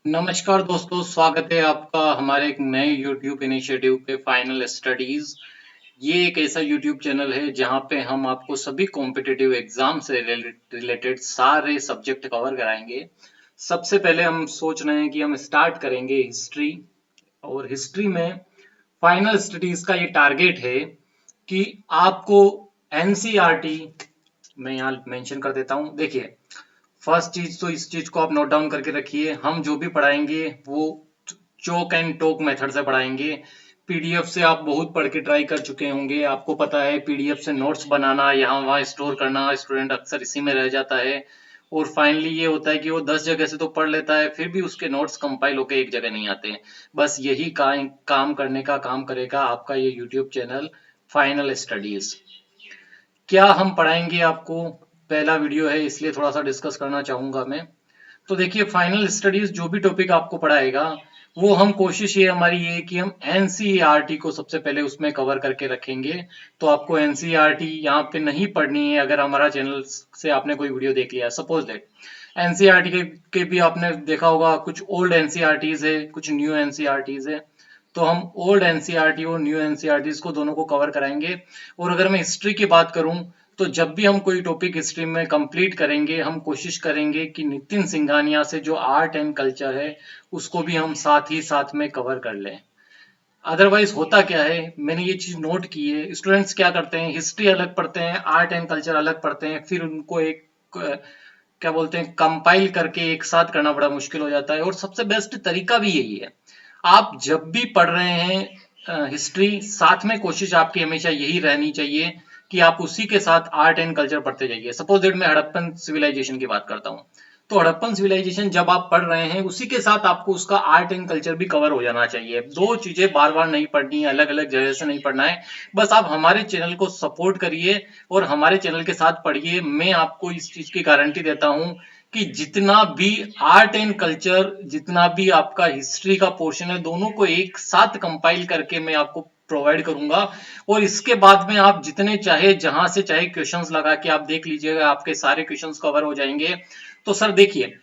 नमस्कार दोस्तों, स्वागत है आपका हमारे एक नए YouTube इनिशिएटिव पे फाइनल स्टडीज। ये एक ऐसा YouTube चैनल है जहाँ पे हम आपको सभी कॉम्पिटिटिव एग्जाम से रिलेटेड सारे सब्जेक्ट कवर कराएंगे। सबसे पहले हम सोच रहे हैं कि हम स्टार्ट करेंगे हिस्ट्री। और हिस्ट्री में फाइनल स्टडीज का ये टारगेट है कि आपको एनसीईआरटी, मैं यहाँ मेंशन कर देता हूँ। देखिए, फर्स्ट चीज तो इस चीज को आप नोट डाउन करके रखिए। हम जो भी पढ़ाएंगे वो चोक एंड टोक मेथड से पढ़ाएंगे। पीडीएफ से आप बहुत पढ़ के ट्राई कर चुके होंगे, आपको पता है पीडीएफ से नोट्स बनाना, यहाँ वहाँ स्टोर करना, स्टूडेंट अक्सर इसी में रह जाता है। और फाइनली ये होता है कि वो 10 जगह से तो पढ़ लेता है, फिर भी उसके नोट्स कंपाइल होके एक जगह नहीं आते हैं। बस यही काम करने का काम करेगा आपका ये यूट्यूब चैनल फाइनल स्टडीज। क्या हम पढ़ाएंगे आपको, पहला वीडियो है इसलिए थोड़ा सा डिस्कस करना चाहूंगा मैं। तो देखिए, फाइनल स्टडीज जो भी टॉपिक आपको पढ़ाएगा वो हम कोशिश ये हमारी ये है कि हम एनसीईआरटी को सबसे पहले उसमें कवर करके रखेंगे। तो आपको एनसीईआरटी यहाँ पे नहीं पढ़नी है। अगर हमारा चैनल से आपने कोई वीडियो देख लिया, सपोज दैट एनसीईआरटी के भी आपने देखा होगा, कुछ ओल्ड एनसीईआरटीज है, कुछ न्यू एनसीईआरटीज है। तो हम ओल्ड एनसीईआरटी और न्यू एनसीईआरटीज को दोनों को कवर कराएंगे। और अगर मैं हिस्ट्री की बात करूं, तो जब भी हम कोई टॉपिक हिस्ट्री में कंप्लीट करेंगे, हम कोशिश करेंगे कि नितिन सिंघानिया से जो आर्ट एंड कल्चर है उसको भी हम साथ ही साथ में कवर कर लें। अदरवाइज होता क्या है, मैंने ये चीज नोट की है, स्टूडेंट्स क्या करते हैं, हिस्ट्री अलग पढ़ते हैं, आर्ट एंड कल्चर अलग पढ़ते हैं, फिर उनको एक क्या बोलते हैं, कंपाइल करके एक साथ करना बड़ा मुश्किल हो जाता है। और सबसे बेस्ट तरीका भी यही है, आप जब भी पढ़ रहे हैं हिस्ट्री, साथ में कोशिश आपकी हमेशा यही रहनी चाहिए कि आप उसी के साथ आर्ट एंड कल्चर पढ़ते जाइए। सपोज दैट मैं हड़प्पन सिविलाइजेशन की बात करता हूँ, तो हड़प्पन सिविलाइजेशन जब आप पढ़ रहे हैं उसी के साथ आपको उसका आर्ट एंड कल्चर भी कवर हो जाना चाहिए। दो चीजें बार बार नहीं पढ़नी है, अलग अलग जगह से नहीं पढ़ना है। बस आप हमारे चैनल को सपोर्ट करिए और हमारे चैनल के साथ पढ़िए। मैं आपको इस चीज की गारंटी देता हूं कि जितना भी आर्ट एंड कल्चर, जितना भी आपका हिस्ट्री का पोर्शन है, दोनों को एक साथ कंपाइल करके मैं आपको प्रोवाइड करूंगा। और इसके बाद में आप जितने चाहे जहां से चाहे क्वेश्चंस लगा के आप देख लीजिएगा, आपके सारे क्वेश्चंस कवर हो जाएंगे। तो सर देखिए,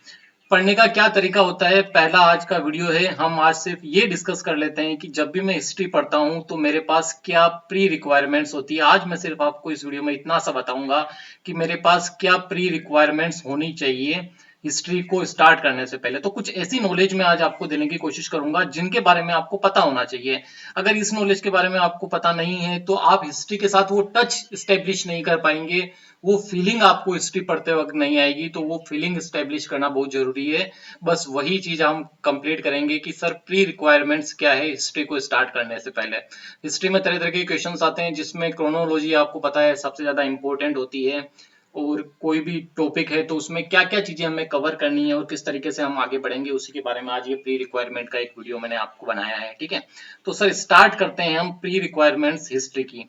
पढ़ने का क्या तरीका होता है। पहला आज का वीडियो है, हम आज सिर्फ ये डिस्कस कर लेते हैं कि जब भी मैं हिस्ट्री पढ़ता हूं तो मेरे पास क्या प्री रिक्वायरमेंट्स होती है। आज मैं सिर्फ आपको इस वीडियो में इतना सा बताऊंगा कि मेरे पास क्या प्री रिक्वायरमेंट्स होनी चाहिए हिस्ट्री को स्टार्ट करने से पहले। तो कुछ ऐसी नॉलेज मैं आज आपको देने की कोशिश करूंगा जिनके बारे में आपको पता होना चाहिए। अगर इस नॉलेज के बारे में आपको पता नहीं है तो आप हिस्ट्री के साथ वो टच स्टेब्लिश नहीं कर पाएंगे, वो फीलिंग आपको हिस्ट्री पढ़ते वक्त नहीं आएगी। तो वो फीलिंग स्टेब्लिश करना बहुत जरूरी है। बस वही चीज हम कंप्लीट करेंगे कि सर प्री रिक्वायरमेंट्स क्या है हिस्ट्री को स्टार्ट करने से पहले। हिस्ट्री में तरह तरह के क्वेश्चंस आते हैं जिसमें क्रोनोलॉजी आपको पता है सबसे ज्यादा इंपॉर्टेंट होती है। और कोई भी टॉपिक है तो उसमें क्या क्या चीजें हमें कवर करनी है और किस तरीके से हम आगे बढ़ेंगे, उसी के बारे में आज ये प्री रिक्वायरमेंट का एक वीडियो मैंने आपको बनाया है। ठीक है, तो सर स्टार्ट करते हैं हम प्री रिक्वायरमेंट्स हिस्ट्री की।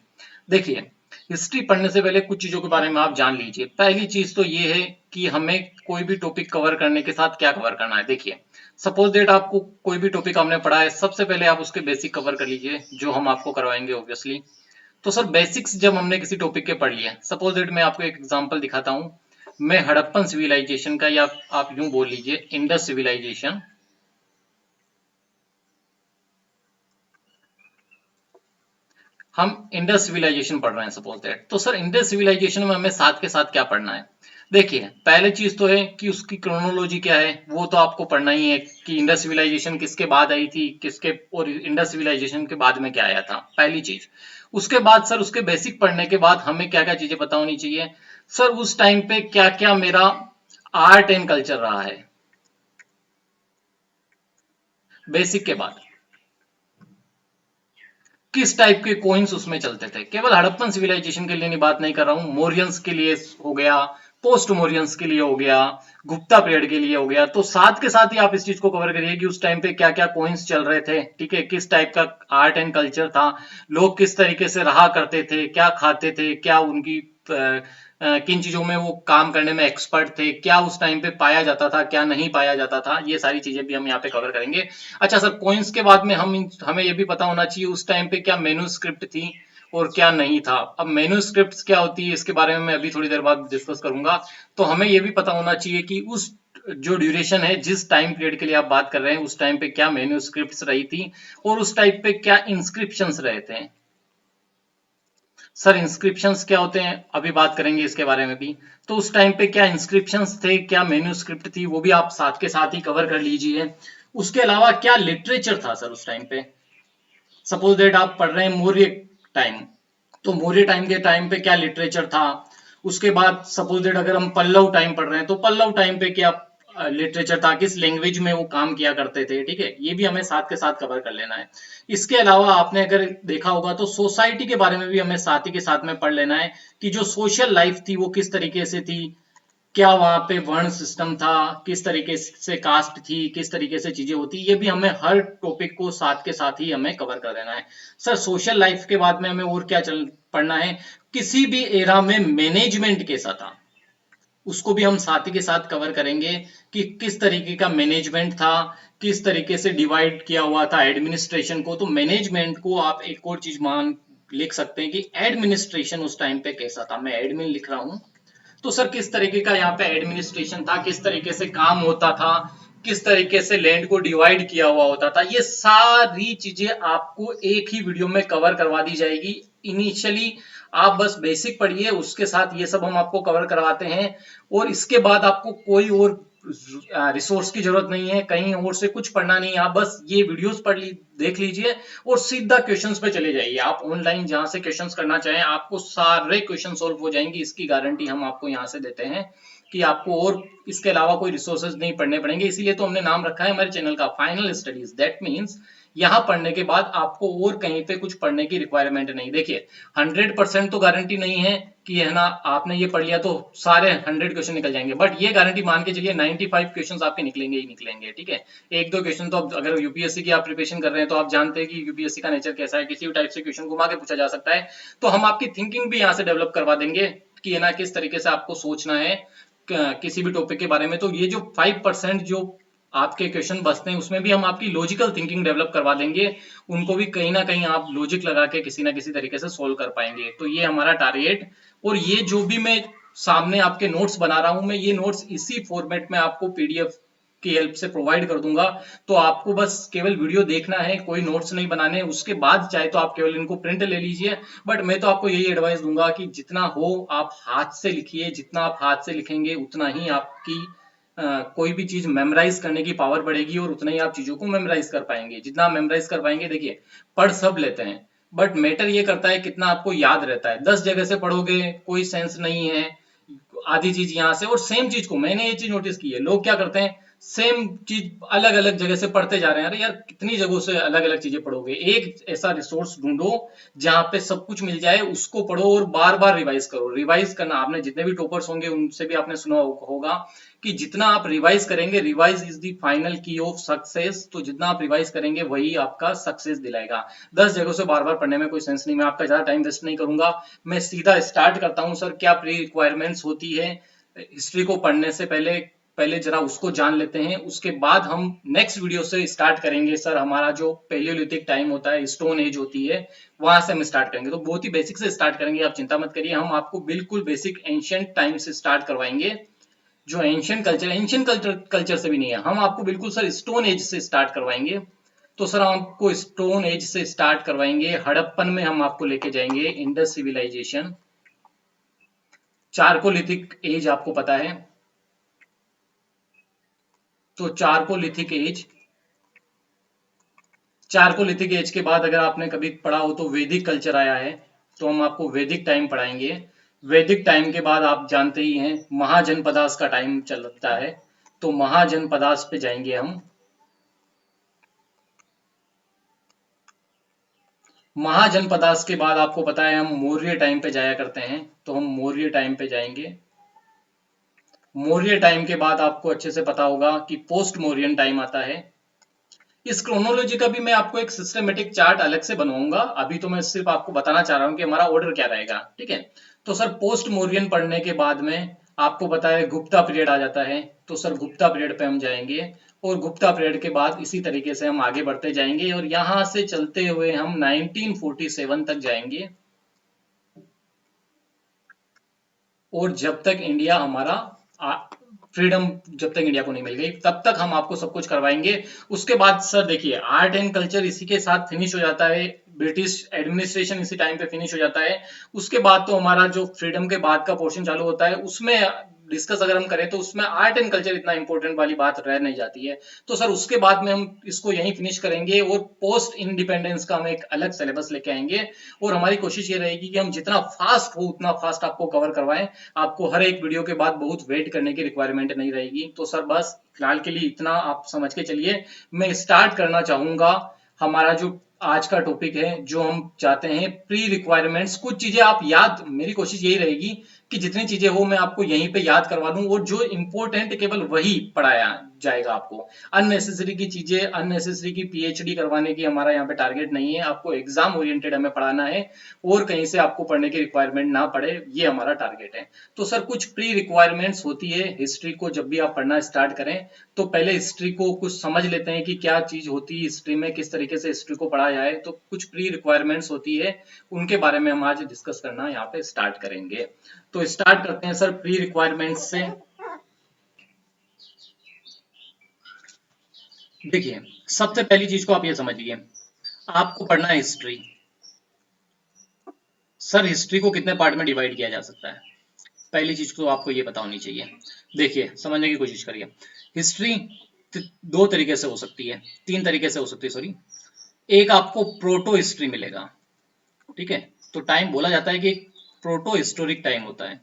देखिए, हिस्ट्री पढ़ने से पहले कुछ चीजों के बारे में आप जान लीजिए। पहली चीज तो ये है कि हमें कोई भी टॉपिक कवर करने के साथ क्या कवर करना है। देखिए, सपोज दैट आपको कोई भी टॉपिक हमने पढ़ा है, सबसे पहले आप उसके बेसिक कवर कर लीजिए, जो हम आपको करवाएंगे ऑब्वियसली। तो सर बेसिक्स जब हमने किसी टॉपिक के पढ़ लिए, सपोज दैट मैं आपको एक एग्जांपल दिखाता हूं, मैं हड़प्पन सिविलाइजेशन का, या आप यूं बोल लीजिए इंडस सिविलाइजेशन, हम इंडस सिविलाइजेशन पढ़ रहे हैं सपोज दैट। तो सर इंडस सिविलाइजेशन में हमें साथ के साथ क्या पढ़ना है। देखिए, पहले चीज तो है कि उसकी क्रोनोलॉजी क्या है, वो तो आपको पढ़ना ही है कि इंडस सिविलाइजेशन किसके बाद आई थी, किसके, और इंडस सिविलाइजेशन के बाद में क्या आया था, पहली चीज। उसके बाद सर उसके बेसिक पढ़ने के बाद हमें क्या क्या चीजें पता होनी चाहिए। सर उस टाइम पे क्या क्या मेरा आर्ट एंड कल्चर रहा है, बेसिक के बाद किस टाइप के कोइंस उसमें चलते थे। केवल हड़प्पन सिविलाइजेशन के लिए बात नहीं कर रहा हूं, मोरियंस के लिए हो गया, पोस्ट मोरियंस के लिए हो गया, गुप्ता पीरियड के लिए हो गया। तो साथ के साथ ही आप इस चीज को कवर करिए कि उस टाइम पे क्या क्या कोइंस चल रहे थे, ठीक है, किस टाइप का आर्ट एंड कल्चर था, लोग किस तरीके से रहा करते थे, क्या खाते थे, क्या उनकी किन चीजों में वो काम करने में एक्सपर्ट थे, क्या उस टाइम पे पाया जाता था, क्या नहीं पाया जाता था, ये सारी चीजें भी हम यहाँ पे कवर करेंगे। अच्छा सर, कॉइन्स के बाद में हमें ये भी पता होना चाहिए उस टाइम पे क्या मेन्यूस्क्रिप्ट थी, और क्या नहीं था। अब मैन्युस्क्रिप्ट्स क्या होती है इसके बारे में मैं अभी थोड़ी देर बाद डिस्कस करूंगा। तो हमें यह भी पता होना चाहिए कि उस जो ड्यूरेशन है, जिस टाइम पीरियड के लिए आप बात कर रहे हैं, उस टाइम पे क्या मैन्युस्क्रिप्ट्स रही थी और उस टाइप पे क्या इंस्क्रिप्शंस रहे थे। सर इंस्क्रिप्शंस क्या होते हैं अभी बात करेंगे इसके बारे में भी। तो उस टाइम पे क्या इंस्क्रिप्शंस थे, क्या मैन्युस्क्रिप्ट थी, वो भी आप साथ के साथ ही कवर कर लीजिए। उसके अलावा क्या लिटरेचर था सर उस टाइम पे। सपोज दैट आप पढ़ रहे हैं मौर्य टाइम, तो मौर्य टाइम के टाइम पे क्या लिटरेचर था। उसके बाद सपोज दैट अगर हम पल्लव टाइम पढ़ रहे हैं तो पल्लव टाइम पे क्या लिटरेचर था, किस लैंग्वेज में वो काम किया करते थे। ठीक है, ये भी हमें साथ के साथ कवर कर लेना है। इसके अलावा आपने अगर देखा होगा तो सोसाइटी के बारे में भी हमें साथ ही के साथ में पढ़ लेना है कि जो सोशल लाइफ थी वो किस तरीके से थी, क्या वहां पे वर्ण सिस्टम था, किस तरीके से कास्ट थी, किस तरीके से चीजें होती, ये भी हमें हर टॉपिक को साथ के साथ ही हमें कवर कर देना है। सर सोशल लाइफ के बाद में हमें और क्या चल पढ़ना है, किसी भी एरा में मैनेजमेंट कैसा था, उसको भी हम साथ ही के साथ कवर करेंगे कि किस तरीके का मैनेजमेंट था, किस तरीके से डिवाइड किया हुआ था एडमिनिस्ट्रेशन को। तो मैनेजमेंट को आप एक और चीज मान लिख सकते हैं कि एडमिनिस्ट्रेशन उस टाइम पे कैसा था। मैं एडमिन लिख रहा हूं, तो सर किस तरीके का यहाँ पे एडमिनिस्ट्रेशन था, किस तरीके से काम होता था, किस तरीके से लैंड को डिवाइड किया हुआ होता था, ये सारी चीजें आपको एक ही वीडियो में कवर करवा दी जाएगी। इनिशियली आप बस बेसिक पढ़िए, उसके साथ ये सब हम आपको कवर करवाते हैं और इसके बाद आपको कोई और रिसोर्स की जरूरत नहीं है, कहीं और से कुछ पढ़ना नहीं है। आप बस ये वीडियोस पढ़ ली देख लीजिए और सीधा क्वेश्चंस पे चले जाइए। आप ऑनलाइन जहां से क्वेश्चंस करना चाहें आपको सारे क्वेश्चन सॉल्व हो जाएंगे, इसकी गारंटी हम आपको यहाँ से देते हैं कि आपको और इसके अलावा कोई रिसोर्सेज नहीं पढ़ने पड़ेंगे। इसीलिए तो हमने नाम रखा है हमारे चैनल का फाइनल स्टडीज। दैट मीन्स यहाँ पढ़ने के बाद आपको और कहीं पे कुछ पढ़ने की रिक्वायरमेंट नहीं। देखिए 100% तो गारंटी नहीं है कि है ना आपने ये पढ़ लिया तो सारे 100 क्वेश्चन निकल जाएंगे, बट ये गारंटी मान के चलिए 95 क्वेश्चन आपके निकलेंगे ही निकलेंगे। ठीक है, एक दो क्वेश्चन तो अगर यूपीएससी की आप प्रिपरेशन कर रहे हैं तो आप जानते हैं कि यूपीएससी का नेचर कैसा है, किसी भी टाइप से क्वेश्चन घुमा के पूछा जा सकता है। तो हम आपकी थिंकिंग भी यहाँ से डेवलप करवा देंगे कि है ना किस तरीके से आपको सोचना है किसी भी टॉपिक के बारे में। तो ये जो 5% जो आपके क्वेश्चन बचते हैं उसमें भी हम आपकी लॉजिकल थिंकिंग डेवलप करवा देंगे, उनको भी कहीं ना कहीं आप लॉजिक लगा के किसी ना किसी तरीके से सोल्व कर पाएंगे। तो ये हमारा टारगेट। और ये जो भी मैं सामने आपके नोट्स बना रहा हूं, मैं ये नोट्स इसी फॉर्मेट में आपको पीडीएफ की हेल्प से प्रोवाइड कर दूंगा। तो आपको बस केवल वीडियो देखना है, कोई नोट्स नहीं बनाने। उसके बाद चाहे तो आप केवल इनको प्रिंट ले लीजिए, बट मैं तो आपको यही एडवाइस दूंगा कि जितना हो आप हाथ से लिखिए। जितना आप हाथ से लिखेंगे उतना ही आपकी कोई भी चीज मेमोराइज करने की पावर बढ़ेगी और उतना ही आप चीजों को मेमोराइज कर पाएंगे। जितना आप मेमोराइज कर पाएंगे, देखिए पढ़ सब लेते हैं बट मैटर ये करता है कितना आपको याद रहता है। 10 जगह से पढ़ोगे कोई सेंस नहीं है। आधी चीज यहाँ से, और सेम चीज को मैंने ये चीज नोटिस की है, लोग क्या करते हैं सेम चीज अलग अलग जगह से पढ़ते जा रहे हैं। अरे यार कितनी जगहों से अलग अलग चीजें पढ़ोगे, एक ऐसा रिसोर्स ढूंढो जहां पे सब कुछ मिल जाए, उसको पढ़ो और बार बार रिवाइज करो। रिवाइज करना, आपने जितने भी टॉपर्स होंगे उनसे भी आपने सुना होगा कि जितना आप रिवाइज करेंगे, रिवाइज इज द फाइनल की ऑफ सक्सेस। तो जितना आप रिवाइज करेंगे वही आपका सक्सेस दिलाएगा। 10 जगहों से बार बार पढ़ने में कोई सेंस नहीं। मैं आपका ज्यादा टाइम वेस्ट नहीं करूंगा, मैं सीधा स्टार्ट करता हूं। सर क्या प्री रिक्वायरमेंट्स होती है हिस्ट्री को पढ़ने से पहले, पहले जरा उसको जान लेते हैं। उसके बाद हम नेक्स्ट वीडियो से स्टार्ट करेंगे। सर हमारा जो पेलियोलिथिक टाइम होता है, स्टोन एज होती है, वहां से हम स्टार्ट करेंगे। तो बहुत ही बेसिक से स्टार्ट करेंगे, आप चिंता मत करिए। हम आपको बिल्कुल बेसिक एंशियंट टाइम से स्टार्ट करवाएंगे। जो एंशियंट कल्चर, एंशियंट कल्चर से भी नहीं है, हम आपको बिल्कुल सर स्टोन एज से स्टार्ट करवाएंगे। तो सर हम आपको स्टोन एज से स्टार्ट करवाएंगे। हड़प्पन में हम आपको लेके जाएंगे, इंडस सिविलाइजेशन। चारकोलिथिक एज आपको पता है, तो चारकोलिथिक एज, चारकोलिथिक एज के बाद अगर आपने कभी पढ़ा हो तो वैदिक कल्चर आया है, तो हम आपको वैदिक टाइम पढ़ाएंगे। वैदिक टाइम के बाद आप जानते ही हैं महाजनपदास का टाइम चलता है, तो महाजनपदास पे जाएंगे हम। महाजनपदास के बाद आपको पता है हम मौर्य टाइम पे जाया करते हैं, तो हम मौर्य टाइम पे जाएंगे। मौर्य टाइम के बाद आपको अच्छे से पता होगा कि पोस्ट मौर्यन टाइम आता है। इस क्रोनोलॉजी का भी मैं आपको एक सिस्टमेटिक चार्ट अलग से बनवाऊंगा, अभी तो मैं सिर्फ आपको बताना चाह रहा हूं कि हमारा ऑर्डर क्या रहेगा। ठीक है, तो सर पोस्ट मौर्यन पढ़ने के बाद में आपको पता है गुप्ता पीरियड आ जाता है, तो सर गुप्ता पीरियड पे हम जाएंगे। और गुप्ता पीरियड के बाद इसी तरीके से हम आगे बढ़ते जाएंगे और यहां से चलते हुए हम 1947 तक जाएंगे। और जब तक इंडिया हमारा फ्रीडम जब तक इंडिया को नहीं मिल गई तब तक हम आपको सब कुछ करवाएंगे। उसके बाद सर देखिए आर्ट एंड कल्चर इसी के साथ फिनिश हो जाता है, ब्रिटिश एडमिनिस्ट्रेशन इसी टाइम पे फिनिश हो जाता है। उसके बाद तो हमारा जो फ्रीडम के बाद का पोर्शन चालू होता है, उसमें डिस्कस अगर हम करें तो उसमें आर्ट एंड कल्चर इतना इंपॉर्टेंट वाली बात रह नहीं जाती है। तो सर उसके बाद में हम इसको यहीं फिनिश करेंगे और पोस्ट इंडिपेंडेंस का हम एक अलग सिलेबस लेके आएंगे। और हमारी कोशिश ये रहेगी कि हम जितना फास्ट हो उतना फास्ट आपको कवर करवाएं। आपको हर एक वीडियो के बाद बहुत वेट करने की रिक्वायरमेंट नहीं रहेगी। तो सर बस फिलहाल के लिए इतना आप समझ के चलिए। मैं स्टार्ट करना चाहूंगा हमारा जो आज का टॉपिक है, जो हम चाहते हैं प्री रिक्वायरमेंट्स। कुछ चीजें आप याद, मेरी कोशिश यही रहेगी कि जितनी चीजें हो मैं आपको यहीं पे याद करवा दूं और जो इंपॉर्टेंट केवल वही पढ़ाया जाएगा आपको। अननेसेसरी की चीजें, अननेसेसरी की पीएचडी करवाने की हमारा यहाँ पे टारगेट नहीं है। आपको एग्जाम ओरिएंटेड हमें पढ़ाना है और कहीं से आपको पढ़ने की रिक्वायरमेंट ना पड़े, ये हमारा टारगेट है। तो सर कुछ प्री रिक्वायरमेंट्स होती है हिस्ट्री को, जब भी आप पढ़ना स्टार्ट करें तो पहले हिस्ट्री को कुछ समझ लेते हैं कि क्या चीज होती है हिस्ट्री में, किस तरीके से हिस्ट्री को पढ़ा जाए। तो कुछ प्री रिक्वायरमेंट्स होती है, उनके बारे में हम आज डिस्कस करना यहाँ पे स्टार्ट करेंगे। तो स्टार्ट करते हैं सर प्री रिक्वायरमेंट्स से। देखिए सबसे पहली चीज को आप ये समझिए, आपको पढ़ना है हिस्ट्री। सर हिस्ट्री को कितने पार्ट में डिवाइड किया जा सकता है, पहली चीज तो आपको ये पता होनी चाहिए। देखिए समझने की कोशिश करिए, हिस्ट्री दो तरीके से हो सकती है, तीन तरीके से हो सकती है सॉरी। एक आपको प्रोटो हिस्ट्री मिलेगा, ठीक है। तो टाइम बोला जाता है कि प्रोटो हिस्टोरिक टाइम होता है।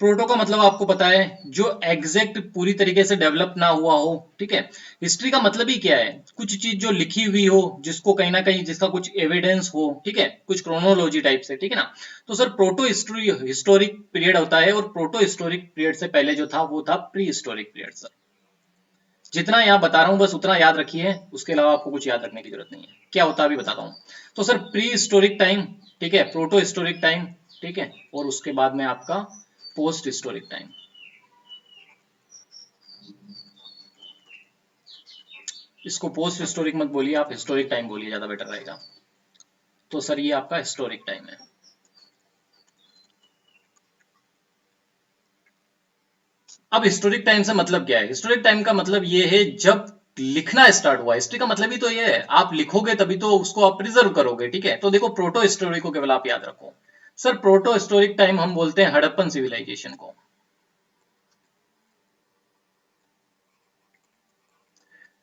प्रोटो का मतलब आपको पता है, जो एग्जैक्ट पूरी तरीके से डेवलप ना हुआ हो, ठीक है। हिस्ट्री का मतलब ही क्या है, कुछ चीज जो लिखी हुई हो, जिसको कहीं ना कहीं जिसका कुछ एविडेंस हो, ठीक है, कुछ क्रोनोलॉजी टाइप से, ठीक है ना। तो sir proto history historic period होता है और प्रोटो हिस्टोरिक पीरियड से पहले जो था वो था प्री हिस्टोरिक पीरियड। सर जितना यहाँ बता रहा हूँ बस उतना याद रखिए, उसके अलावा आपको कुछ याद रखने की जरूरत नहीं है। क्या होता है अभी बताता हूँ। तो सर प्री हिस्टोरिक टाइम, ठीक है, प्रोटो हिस्टोरिक टाइम, ठीक है, और उसके बाद में आपका पोस्ट हिस्टोरिक टाइम। इसको पोस्ट हिस्टोरिक मत बोलिए, आप हिस्टोरिक टाइम बोलिए, ज्यादा बेटर रहेगा। तो सर ये आपका हिस्टोरिक टाइम है। अब हिस्टोरिक टाइम से मतलब क्या है, हिस्टोरिक टाइम का मतलब ये है जब लिखना स्टार्ट हुआ। हिस्ट्री का मतलब ही तो ये है, आप लिखोगे तभी तो उसको आप प्रिजर्व करोगे, ठीक है। तो देखो प्रोटो हिस्टोरिक को केवल आप याद रखो। सर प्रोटो हिस्टोरिक टाइम हम बोलते हैं हड़प्पन सिविलाइजेशन को।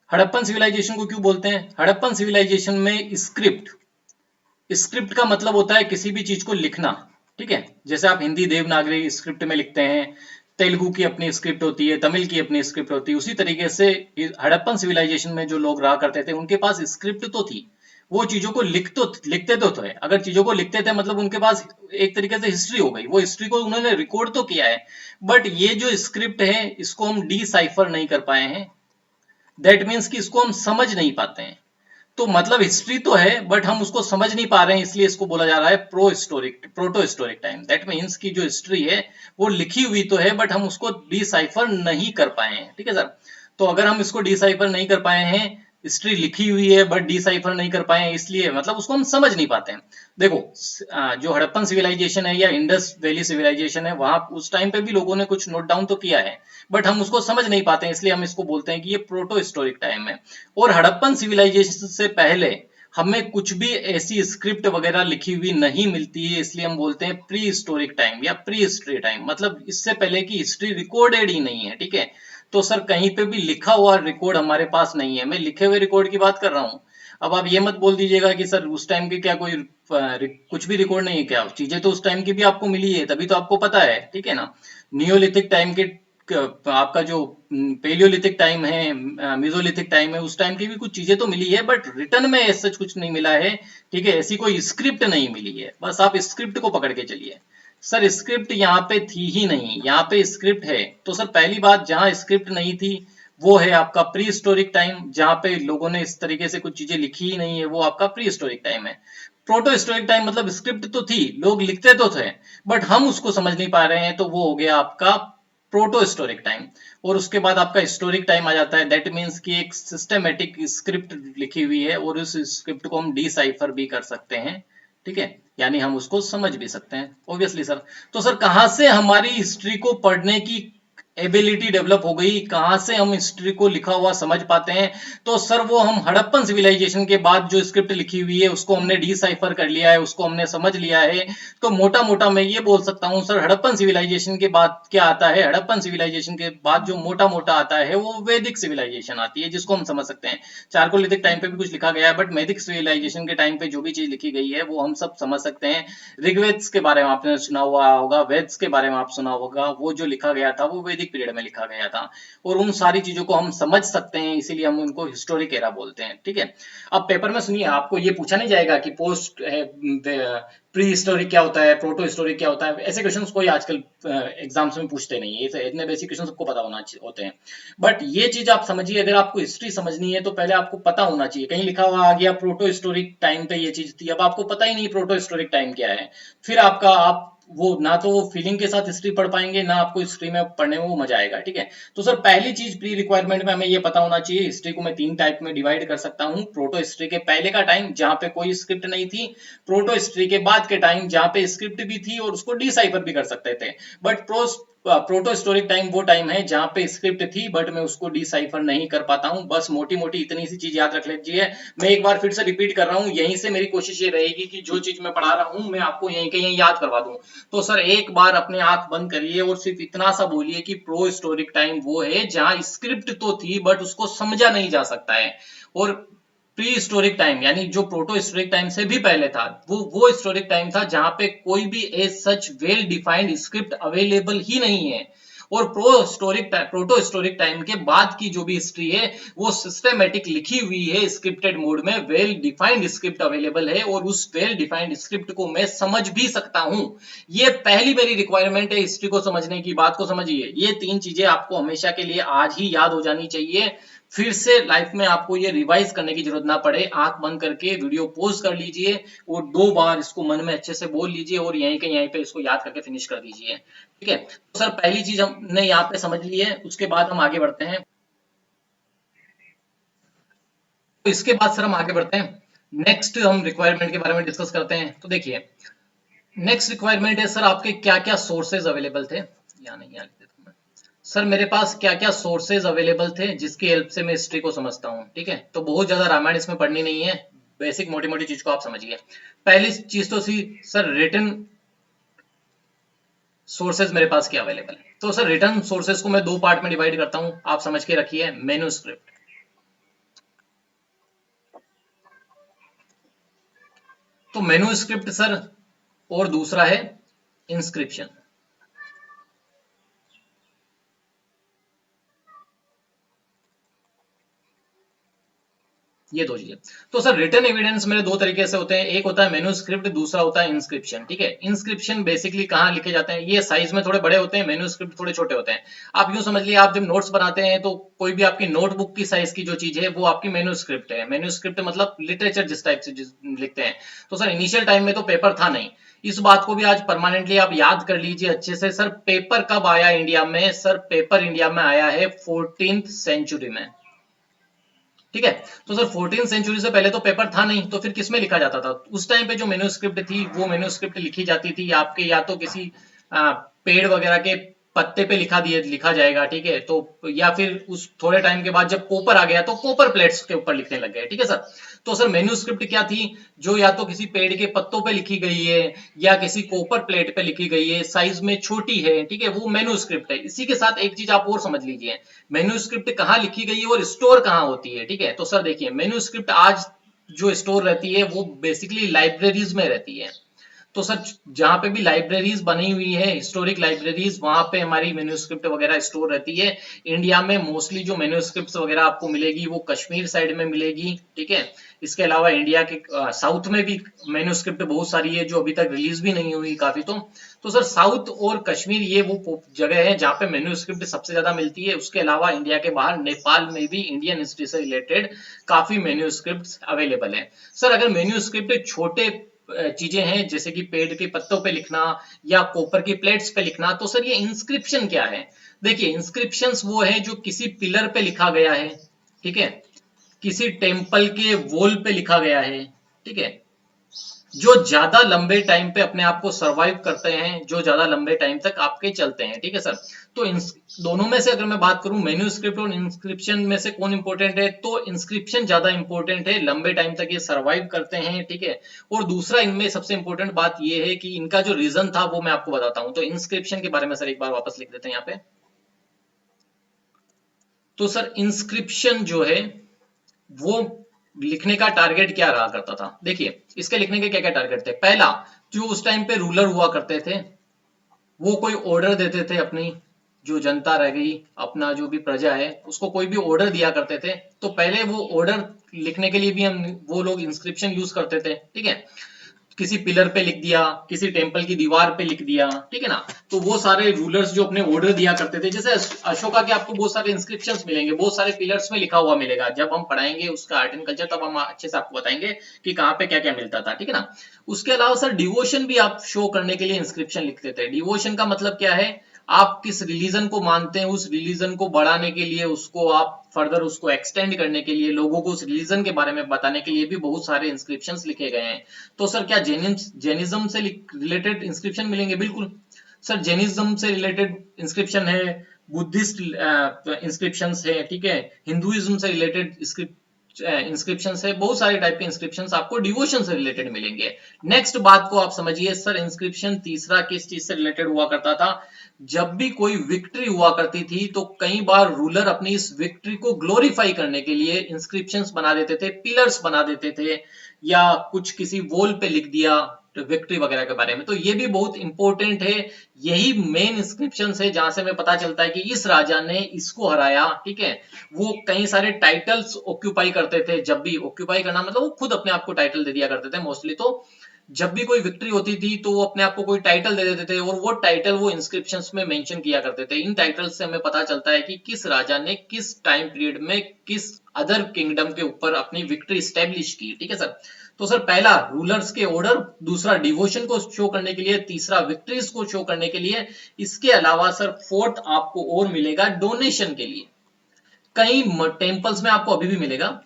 हड़प्पन सिविलाइजेशन को क्यों बोलते हैं, हड़प्पन सिविलाइजेशन में स्क्रिप्ट, स्क्रिप्ट का मतलब होता है किसी भी चीज को लिखना, ठीक है। जैसे आप हिंदी देवनागरी स्क्रिप्ट में लिखते हैं, तेलुगु की अपनी स्क्रिप्ट होती है, तमिल की अपनी स्क्रिप्ट होती है, उसी तरीके से हड़प्पन सिविलाइजेशन में जो लोग रहा करते थे उनके पास स्क्रिप्ट तो थी। वो चीजों को लिखते तो थे, अगर चीजों को लिखते थे मतलब उनके पास एक तरीके से हिस्ट्री हो गई, वो हिस्ट्री को उन्होंने रिकॉर्ड तो किया है। बट ये जो स्क्रिप्ट है इसको हम डिसाइफर नहीं कर पाए हैं। दैट मीन्स कि इसको हम समझ नहीं पाते हैं। तो मतलब हिस्ट्री तो है बट हम उसको समझ नहीं पा रहे हैं, इसलिए इसको बोला जा रहा है pro historic, proto historic time. That means कि जो हिस्ट्री है वो लिखी हुई तो है बट हम उसको डिसाइफर नहीं कर पाए हैं, ठीक है सर। तो अगर हम इसको डिसाइफर नहीं कर पाए हैं, हिस्ट्री लिखी हुई है बट डिसाइफर नहीं कर पाए हैं, इसलिए मतलब उसको हम समझ नहीं पाते हैं। देखो जो हड़प्पन सिविलाइजेशन है या इंडस वैली सिविलाइजेशन है, वहां उस टाइम पे भी लोगों ने कुछ नोट डाउन तो किया है बट हम उसको समझ नहीं पाते हैं, इसलिए हम इसको बोलते हैं कि ये प्रोटो हिस्टोरिक टाइम है। और हड़प्पन सिविलाइजेशन से पहले हमें कुछ भी ऐसी स्क्रिप्ट वगैरह लिखी हुई नहीं मिलती है, इसलिए हम बोलते हैं प्री हिस्टोरिक टाइम या प्री हिस्ट्री टाइम, मतलब इससे पहले की हिस्ट्री रिकॉर्डेड ही नहीं है, ठीक है। तो सर कहीं पे भी लिखा हुआ रिकॉर्ड हमारे पास नहीं है, मैं लिखे हुए रिकॉर्ड की बात कर रहा हूँ। अब आप ये मत बोल दीजिएगा कि सर उस टाइम की क्या कोई कुछ भी रिकॉर्ड नहीं है, क्या चीजें तो उस टाइम की भी आपको मिली है तभी तो आपको पता है, ठीक है ना। नियोलिथिक टाइम के आपका जो पेलियोलिथिक टाइम है, मिजोलिथिक टाइम है, उस टाइम की भी कुछ चीजें तो मिली है बट रिटर्न में ऐसा कुछ नहीं मिला है, ठीक है। ऐसी कोई स्क्रिप्ट नहीं मिली है, बस आप स्क्रिप्ट को पकड़ के चलिए। सर स्क्रिप्ट यहाँ पे थी ही नहीं, यहाँ पे स्क्रिप्ट है। तो सर पहली बात, जहां स्क्रिप्ट नहीं थी वो है आपका प्री हिस्टोरिक टाइम, जहां पे लोगों ने इस तरीके से कुछ चीजें लिखी ही नहीं है, वो आपका प्री हिस्टोरिक टाइम है। प्रोटो हिस्टोरिक टाइम मतलब स्क्रिप्ट तो थी, लोग लिखते तो थे बट हम उसको समझ नहीं पा रहे हैं, तो वो हो गया आपका प्रोटो हिस्टोरिक टाइम। और उसके बाद आपका हिस्टोरिक टाइम आ जाता है, दैट मीन्स कि एक सिस्टमेटिक स्क्रिप्ट लिखी हुई है और उस स्क्रिप्ट को हम डिसाइफर भी कर सकते हैं, ठीक है। यानी हम उसको समझ भी सकते हैं ऑब्वियसली सर। तो सर कहाँ से हमारी हिस्ट्री को पढ़ने की एबिलिटी डेवलप हो गई, कहां से हम हिस्ट्री को लिखा हुआ समझ पाते हैं? तो सर वो हम हड़प्पन सिविलाइजेशन के बाद जो स्क्रिप्ट लिखी हुई है उसको हमने डिसाइफर कर लिया है, उसको हमने समझ लिया है। तो मोटा मोटा मैं ये बोल सकता हूँ सर, हड़प्पन सिविलाइजेशन के बाद क्या आता है? हड़प्पन सिविलाइजेशन के बाद जो मोटा मोटा आता है वो वैदिक सिविलाइजेशन आती है, जिसको हम समझ सकते हैं। चारकोलिथिक टाइम पे भी कुछ लिखा गया है, बट वैदिक सिविलाइजेशन के टाइम पे जो भी चीज लिखी गई है वो हम सब समझ सकते हैं। ऋग्वेद के बारे में आपने सुना हुआ होगा, वेद्स के बारे में आप सुना होगा, वो जो लिखा गया था वो वैदिक पीरियड में लिखा गया था, और उन सारी चीजों को हम समझ सकते हैं, इसीलिए हम उनको हिस्टोरिक एरा बोलते हैं। ठीक है, अब पेपर में सुनिए, आपको ये पूछा नहीं जाएगा कि पोस्ट प्री हिस्टोरिक क्या होता है, प्रोटो हिस्टोरिक क्या होता है, ऐसे क्वेश्चंस कोई आजकल एग्जाम्स में पूछते नहीं है, ये इतने बेसिक क्वेश्चन सबको पता होना होते हैं। बट ये चीज आप समझिए, अगर आपको हिस्ट्री समझनी है तो पहले आपको पता होना चाहिए। कहीं लिखा हुआ आ गया प्रोटो हिस्टोरिक टाइम पे ये चीज थी, अब आपको पता ही नहीं प्रोटो हिस्टोरिक टाइम क्या है, फिर आप वो ना तो वो फीलिंग के साथ हिस्ट्री पढ़ पाएंगे, ना आपको हिस्ट्री में पढ़ने में वो मजा आएगा। ठीक है, तो सर पहली चीज प्री रिक्वायरमेंट में हमें ये पता होना चाहिए, हिस्ट्री को मैं 3 टाइप में डिवाइड कर सकता हूँ। प्रोटो हिस्ट्री के पहले का टाइम जहां पे कोई स्क्रिप्ट नहीं थी, प्रोटो हिस्ट्री के बाद के टाइम जहां पे स्क्रिप्ट भी थी और उसको डिसाइफर भी कर सकते थे। बट प्रोटो हिस्टोरिक टाइम वो टाइम है जहां पे स्क्रिप्ट थी बट मैं उसको डिसाइफर नहीं कर पाता हूं। बस मोटी मोटी इतनी सी चीज याद रख लीजिए। मैं एक बार फिर से रिपीट कर रहा हूं, यहीं से मेरी कोशिश ये रहेगी कि जो चीज मैं पढ़ा रहा हूं मैं आपको यहीं के यहीं याद करवा दूं। तो सर एक बार अपने आंख बंद करिए और सिर्फ इतना सा बोलिए कि प्रो हिस्टोरिक टाइम वो है जहां स्क्रिप्ट तो थी बट उसको समझा नहीं जा सकता है, और प्री हिस्टोरिक टाइम यानी जो प्रोटो हिस्टोरिक टाइम से भी पहले था वो हिस्टोरिक टाइम था जहां पे कोई भी as such well defined script available ही नहीं है। और प्रोटो हिस्टोरिक टाइम के बाद की जो भी हिस्ट्री है वो सिस्टमेटिक लिखी हुई है, स्क्रिप्टेड मोड में वेल डिफाइंड स्क्रिप्ट अवेलेबल है, और उस वेल डिफाइंड स्क्रिप्ट को मैं समझ भी सकता हूं। ये पहली मेरी रिक्वायरमेंट है हिस्ट्री को समझने की। बात को समझिए, ये 3 चीजें आपको हमेशा के लिए आज ही याद हो जानी चाहिए, फिर से लाइफ में आपको ये रिवाइज करने की जरूरत ना पड़े। आंख बंद करके वीडियो पॉज कर लीजिए और 2 बार इसको मन में अच्छे से बोल लीजिए और यहीं पे इसको याद करके फिनिश कर दीजिए। ठीक है, तो सर पहली चीज हमने यहाँ पे समझ ली है, उसके बाद हम आगे बढ़ते हैं। तो इसके बाद सर हम आगे बढ़ते हैं, नेक्स्ट हम रिक्वायरमेंट के बारे में डिस्कस करते हैं। तो देखिए, नेक्स्ट रिक्वायरमेंट है सर आपके क्या क्या सोर्सेज अवेलेबल थे, या नहीं यहाँ लिख देता हूं मैं। सर मेरे पास क्या क्या सोर्सेज अवेलेबल थे जिसकी हेल्प से मैं हिस्ट्री को समझता हूँ। ठीक है, तो बहुत ज्यादा रामायण इसमें पढ़नी नहीं है, बेसिक मोटी मोटी चीज को आप समझिए। पहली चीज तो सी सर रिटन सोर्सेज मेरे पास क्या अवेलेबल है। तो सर रिटर्न सोर्सेज को मैं 2 पार्ट में डिवाइड करता हूं, आप समझ के रखिए। मेन्यूस्क्रिप्ट, तो मेन्यूस्क्रिप्ट सर, और दूसरा है इंस्क्रिप्शन। ये 2 चीजें। तो सर रिटन एविडेंस मेरे 2 तरीके से होते हैं, एक होता है मेन्यूस्क्रिप्ट, दूसरा होता है इंस्क्रिप्शन। ठीक है, इंस्क्रिप्शन बेसिकली कहाँ लिखे जाते हैं, ये साइज में थोड़े बड़े होते हैं, मेन्यूस्क्रिप्ट थोड़े छोटे होते हैं। आप यूं समझ लिए, आप जब नोट्स बनाते हैं तो कोई भी आपकी नोटबुक की साइज की जो चीज है वो आपकी मेन्यूस्क्रिप्ट है। मेन्यूस्क्रिप्ट मतलब लिटरेचर जिस टाइप से लिखते हैं। तो सर इनिशियल टाइम में तो पेपर था नहीं, इस बात को भी आज परमानेंटली आप याद कर लीजिए अच्छे से। सर पेपर कब आया इंडिया में? सर पेपर इंडिया में आया है 14th सेंचुरी में। ठीक है, तो सर 14th सेंचुरी से पहले तो पेपर था नहीं, तो फिर किसमें लिखा जाता था? उस टाइम पे जो मेन्यूस्क्रिप्ट थी वो मेन्यूस्क्रिप्ट लिखी जाती थी आपके या तो किसी पेड़ वगैरह के पत्ते पे लिखा जाएगा। ठीक है, तो या फिर उस थोड़े टाइम के बाद जब कॉपर आ गया तो कॉपर प्लेट्स के ऊपर लिखने लग गए। ठीक है सर, तो सर मेन्यूस्क्रिप्ट क्या थी? जो या तो किसी पेड़ के पत्तों पे लिखी गई है या किसी कॉपर प्लेट पे लिखी गई है, साइज में छोटी है। ठीक है, वो मेन्यूस्क्रिप्ट है। इसी के साथ एक चीज आप और समझ लीजिए, मेन्यूस्क्रिप्ट कहाँ लिखी गई है और स्टोर कहाँ होती है। ठीक है, तो सर देखिए, मेन्यूस्क्रिप्ट आज जो स्टोर रहती है वो बेसिकली लाइब्रेरीज में रहती है। तो सर जहां पे भी लाइब्रेरीज बनी हुई है, हिस्टोरिक लाइब्रेरीज, वहां पे हमारी मेन्यूस्क्रिप्ट वगैरह स्टोर रहती है। इंडिया में मोस्टली जो मेन्यूस्क्रिप्ट वगैरह आपको मिलेगी वो कश्मीर साइड में मिलेगी। ठीक है, इसके अलावा इंडिया के साउथ में भी मेन्यूस्क्रिप्ट बहुत सारी है जो अभी तक रिलीज भी नहीं हुई काफी। तो सर साउथ और कश्मीर ये वो जगह है जहां पे मेन्यूस्क्रिप्ट सबसे ज्यादा मिलती है। उसके अलावा इंडिया के बाहर नेपाल में भी इंडियन हिस्ट्री से रिलेटेड काफी मेन्यूस्क्रिप्ट अवेलेबल है। सर अगर मेन्यूस्क्रिप्ट छोटे चीजें हैं जैसे कि पेड़ के पत्तों पे लिखना या कॉपर की प्लेट्स पे लिखना, तो सर ये इंस्क्रिप्शन क्या है? देखिए, इंस्क्रिप्शंस वो है जो किसी पिलर पे लिखा गया है। ठीक है, किसी टेम्पल के वॉल पे लिखा गया है। ठीक है, जो ज्यादा लंबे टाइम पे अपने आप को सरवाइव करते हैं, जो ज्यादा लंबे टाइम तक आपके चलते हैं, ठीक है सर। तो इन दोनों में से अगर मैं बात करूं मैन्युस्क्रिप्ट और इंस्क्रिप्शन में से कौन इंपॉर्टेंट है, तो इंस्क्रिप्शन ज्यादा इंपॉर्टेंट है, लंबे टाइम तक ये सरवाइव करते हैं, ठीक है। और दूसरा इनमें सबसे इंपॉर्टेंट बात ये है कि इनका जो रीजन था वो मैं आपको बताता हूं। तो इंस्क्रिप्शन के बारे में सर एक बार वापस लिख देते हैं यहाँ पे। तो सर इंस्क्रिप्शन जो है वो लिखने का टारगेट क्या रहा करता था, देखिए इसके लिखने के क्या क्या टारगेट थे। पहला, जो उस टाइम पे रूलर हुआ करते थे वो कोई ऑर्डर देते थे, अपनी जो जनता रह गई, अपना जो भी प्रजा है उसको कोई भी ऑर्डर दिया करते थे, तो पहले वो ऑर्डर लिखने के लिए भी हम वो लोग इंस्क्रिप्शन यूज करते थे, ठीक है। किसी पिलर पे लिख दिया, किसी टेम्पल की दीवार पे लिख दिया, ठीक है ना। तो वो सारे रूलर्स जो अपने ऑर्डर दिया करते थे, जैसे अशोका के आपको बहुत सारे इंस्क्रिप्शंस मिलेंगे, बहुत सारे पिलर्स में लिखा हुआ मिलेगा। जब हम पढ़ाएंगे उसका आर्ट एंड कल्चर तब हम अच्छे से आपको बताएंगे कि कहाँ पे क्या क्या मिलता था, ठीक है ना। उसके अलावा सर डिवोशन भी आप शो करने के लिए इंस्क्रिप्शन लिखते थे। डिवोशन का मतलब क्या है, आप किस रिलीजन को मानते हैं, उस रिलीजन को बढ़ाने के लिए, उसको आप फर्दर उसको एक्सटेंड करने के लिए, लोगों को उस रिलीजन के बारे में बताने के लिए भी बहुत सारे इंस्क्रिप्शंस लिखे गए हैं। तो सर क्या जैनिज्म से रिलेटेड इंस्क्रिप्शन मिलेंगे? बिल्कुल सर, जैनिज्म से रिलेटेड इंस्क्रिप्शन है, बुद्धिस्ट इंस्क्रिप्शन है, ठीक है, हिंदुइज्म से रिलेटेड इंस्क्रिप्शन है, बहुत सारे टाइप के इंस्क्रिप्शन आपको डिवोशन से रिलेटेड मिलेंगे। नेक्स्ट बात को आप समझिए सर, इंस्क्रिप्शन तीसरा किस चीज से रिलेटेड हुआ करता था, जब भी कोई विक्ट्री हुआ करती थी तो कई बार रूलर अपनी इस विक्ट्री को ग्लोरीफाई करने के लिए इंस्क्रिप्शंस बना देते थे, पिलर्स बना देते थे, या कुछ किसी वॉल पे लिख दिया विक्ट्री वगैरह के बारे में। तो ये भी बहुत इंपॉर्टेंट है, यही मेन इंस्क्रिप्शन है जहां से हमें पता चलता है कि इस राजा ने इसको हराया, ठीक है। वो कई सारे टाइटल्स ऑक्यूपाई करते थे, जब भी ऑक्यूपाई करना मतलब वो खुद अपने आप को टाइटल दे दिया करते थे मोस्टली। तो जब भी कोई विक्ट्री होती थी तो वो अपने आप को कोई टाइटल दे देते थे, और वो टाइटल वो इंस्क्रिप्शंस में मेंशन किया करते थे। इन टाइटल्स से हमें पता चलता है कि किस राजा ने किस टाइम पीरियड में किस अदर किंगडम के ऊपर अपनी विक्ट्री स्टैब्लिश की, ठीक है सर। तो सर पहला रूलर्स के ऑर्डर, दूसरा डिवोशन को शो करने के लिए, तीसरा विक्ट्रीज को शो करने के लिए। इसके अलावा सर फोर्थ आपको और मिलेगा डोनेशन के लिए। कई टेम्पल्स में आपको अभी भी मिलेगा,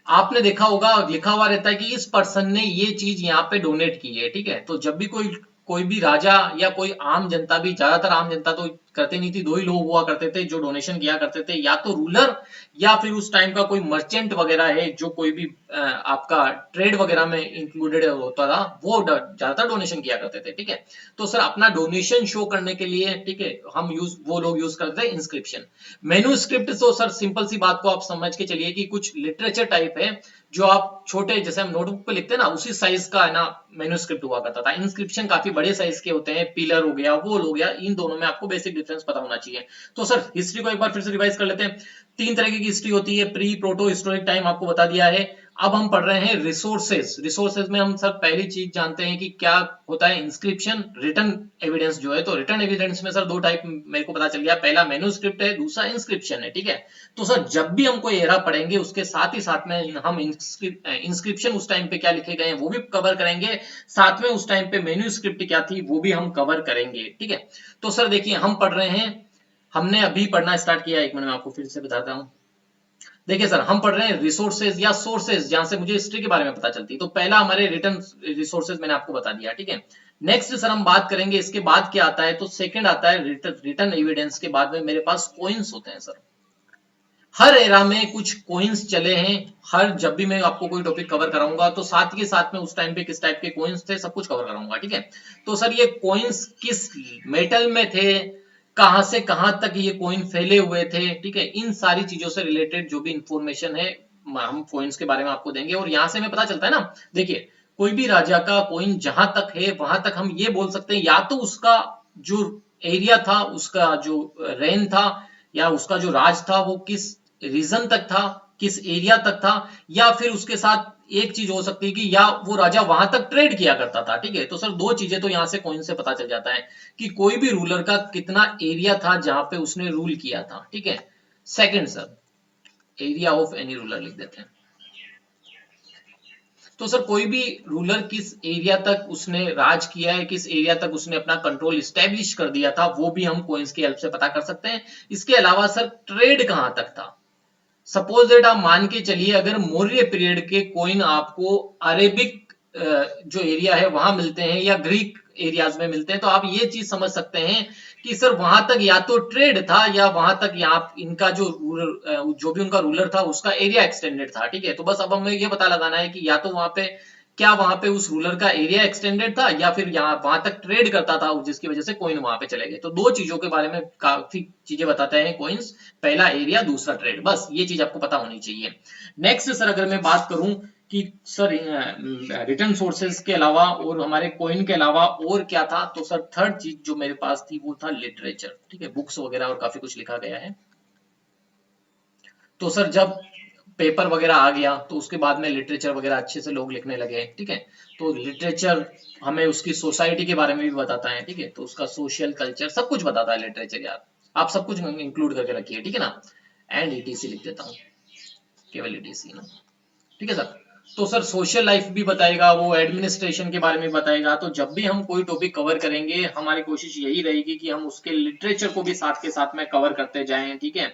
आपने देखा होगा लिखा हुआ रहता है कि इस पर्सन ने ये चीज यहाँ पे डोनेट की है, ठीक है। तो जब भी कोई कोई भी राजा या कोई आम जनता भी, ज्यादातर आम जनता तो करते नहीं थी, दो ही लोग हुआ करते थे जो डोनेशन किया करते थे, या तो रूलर या फिर उस टाइम का कोई मर्चेंट वगैरह है जो कोई भी आपका ट्रेड वगैरह में इंक्लूडेड होता था, वो ज्यादातर डोनेशन किया करते थे, ठीक है। तो सर अपना डोनेशन शो करने के लिए, ठीक है, हम वो लोग यूज करते थे इंस्क्रिप्शन। मेन्यूस्क्रिप्ट तो सर सिंपल सी बात को आप समझ के चलिए कि कुछ लिटरेचर टाइप है जो आप छोटे, जैसे हम नोटबुक पे लिखते हैं ना, उसी साइज का है ना मेन्यूस्क्रिप्ट हुआ करता था। इंस्क्रिप्शन काफी बड़े साइज के होते हैं, पिलर हो गया, वो हो गया, इन दोनों में आपको बेसिक डिफरेंस पता होना चाहिए। तो सर हिस्ट्री को एक बार फिर से रिवाइज कर लेते हैं। तीन तरह की हिस्ट्री होती है, प्री, प्रोटो, हिस्टोरिक टाइम आपको बता दिया है। अब हम पढ़ रहे हैं रिसोर्सेज। रिसोर्सेज में हम सर पहली चीज जानते हैं कि क्या होता है इंस्क्रिप्शन, रिटर्न एविडेंस जो है। तो रिटर्न एविडेंस में सर दो टाइप मेरे को पता चल गया, पहला मेन्यूस्क्रिप्ट है, दूसरा इंस्क्रिप्शन है, ठीक है। तो सर जब भी हम कोई एरा पढ़ेंगे उसके साथ ही साथ में हम इंस्क्रिप्शन उस टाइम पे क्या लिखे गए हैं वो भी कवर करेंगे, साथ में उस टाइम पे मेन्यूस्क्रिप्ट क्या थी वो भी हम कवर करेंगे, ठीक है। तो सर देखिए हम पढ़ रहे हैं, हमने अभी पढ़ना स्टार्ट किया, एक मिनट में आपको फिर से बताता हूं। देखिए सर हम पढ़ रहे हैं रिसोर्सेज या सोर्सेज, जहां से मुझे हिस्ट्री के बारे में पता चलती है। तो पहला हमारे रिटर्न रिसोर्सेज मैंने आपको बता दिया, ठीक है। नेक्स्ट सर हम बात करेंगे इसके बाद क्या आता है, तो सेकंड आता है रिटर्न एविडेंस के बाद में मेरे पास कॉइन्स होते हैं सर। हर एरा में कुछ कॉइन्स चले हैं, हर जब भी मैं आपको कोई टॉपिक कवर कराऊंगा तो साथ के साथ में उस टाइम पे किस टाइप के कॉइन्स थे सब कुछ कवर कराऊंगा, ठीक है। तो सर ये कॉइन्स किस मेटल में थे, कहां से कहां तक ये कॉइन फैले हुए थे, ठीक है, इन सारी चीजों से रिलेटेड जो भी इंफॉर्मेशन है हम कॉइन्स के बारे में आपको देंगे। और यहां से हमें पता चलता है ना, देखिए कोई भी राजा का कॉइन जहां तक है वहां तक हम ये बोल सकते हैं, या तो उसका जो एरिया था, उसका जो रेन था, या उसका जो राज था वो किस रीजन तक था, किस एरिया तक था, या फिर उसके साथ एक चीज हो सकती है कि या वो राजा वहां तक ट्रेड किया करता था, ठीक है। तो सर दो चीजें तो यहां से कॉइन से पता चल जाता है कि कोई भी रूलर का कितना एरिया था जहां पे उसने रूल किया था, ठीक है। Second sir area of any ruler लिख देते हैं। तो सर कोई भी रूलर किस एरिया तक उसने राज किया है, किस एरिया तक उसने अपना कंट्रोल स्टैब्लिश कर दिया था, वो भी हम कॉइन्स की हेल्प से पता कर सकते हैं। इसके अलावा सर ट्रेड कहां तक था, सपोज दैट आप मान के चलिए अगर मौर्य पीरियड के कॉइन आपको अरेबिक जो एरिया है वहां मिलते हैं या ग्रीक एरियाज में मिलते हैं, तो आप ये चीज समझ सकते हैं कि सर वहां तक या तो ट्रेड था या वहां तक यहाँ इनका जो जो भी उनका रूलर था उसका एरिया एक्सटेंडेड था। ठीक है, तो बस अब हमें ये पता लगाना है कि या तो वहां पे क्या वहां पे उस रूलर का एरिया एक्सटेंडेड था या फिर यहाँ वहां तक ट्रेड करता था जिसकी वजह से कोइन वहां पे चले गए। तो दो चीजों के बारे में काफी चीजें बताते हैं कोइंस, पहला एरिया दूसरा ट्रेड, बस ये चीज आपको पता होनी चाहिए। नेक्स्ट सर अगर मैं बात करूं कि सर रिटर्न सोर्सेज के अलावा और हमारे कोइन के अलावा और क्या था, तो सर थर्ड चीज जो मेरे पास थी वो था लिटरेचर। ठीक है, बुक्स वगैरह और काफी कुछ लिखा गया है। तो सर जब पेपर वगैरह आ गया तो उसके बाद में लिटरेचर वगैरह अच्छे से लोग लिखने लगे। ठीक है, तो लिटरेचर हमें उसकी सोसाइटी के बारे में भी बताता है। ठीक है, तो उसका सोशल कल्चर सब कुछ बताता है लिटरेचर यार, आप सब कुछ इंक्लूड करके रखिए। ठीक है ना, एंड ईटीसी लिख देता हूँ, केवल ईटीसी ना। ठीक है सर, तो सर सोशल लाइफ भी बताएगा, वो एडमिनिस्ट्रेशन के बारे में बताएगा। तो जब भी हम कोई टॉपिक कवर करेंगे हमारी कोशिश यही रहेगी कि हम उसके लिटरेचर को भी साथ के साथ में कवर करते जाएं। ठीक है,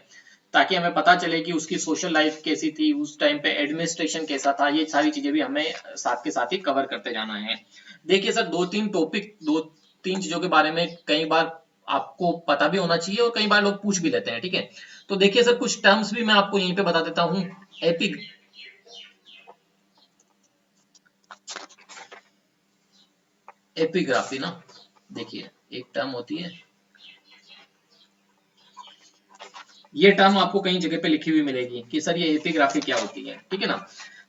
ताकि हमें पता चले कि उसकी सोशल लाइफ कैसी थी, उस टाइम पे एडमिनिस्ट्रेशन कैसा था, ये सारी चीजें भी हमें साथ के साथ ही कवर करते जाना है। देखिए सर, दो तीन चीजों के बारे में कई बार आपको पता भी होना चाहिए और कई बार लोग पूछ भी लेते हैं। ठीक है, तो देखिए सर कुछ टर्म्स भी मैं आपको यहीं पे बता देता हूँ। एपिक एपिग्राफी ना, देखिए एक टर्म होती है, ये टर्म आपको कई जगह पे लिखी हुई मिलेगी कि सर ये एपिग्राफी क्या होती है। ठीक है ना,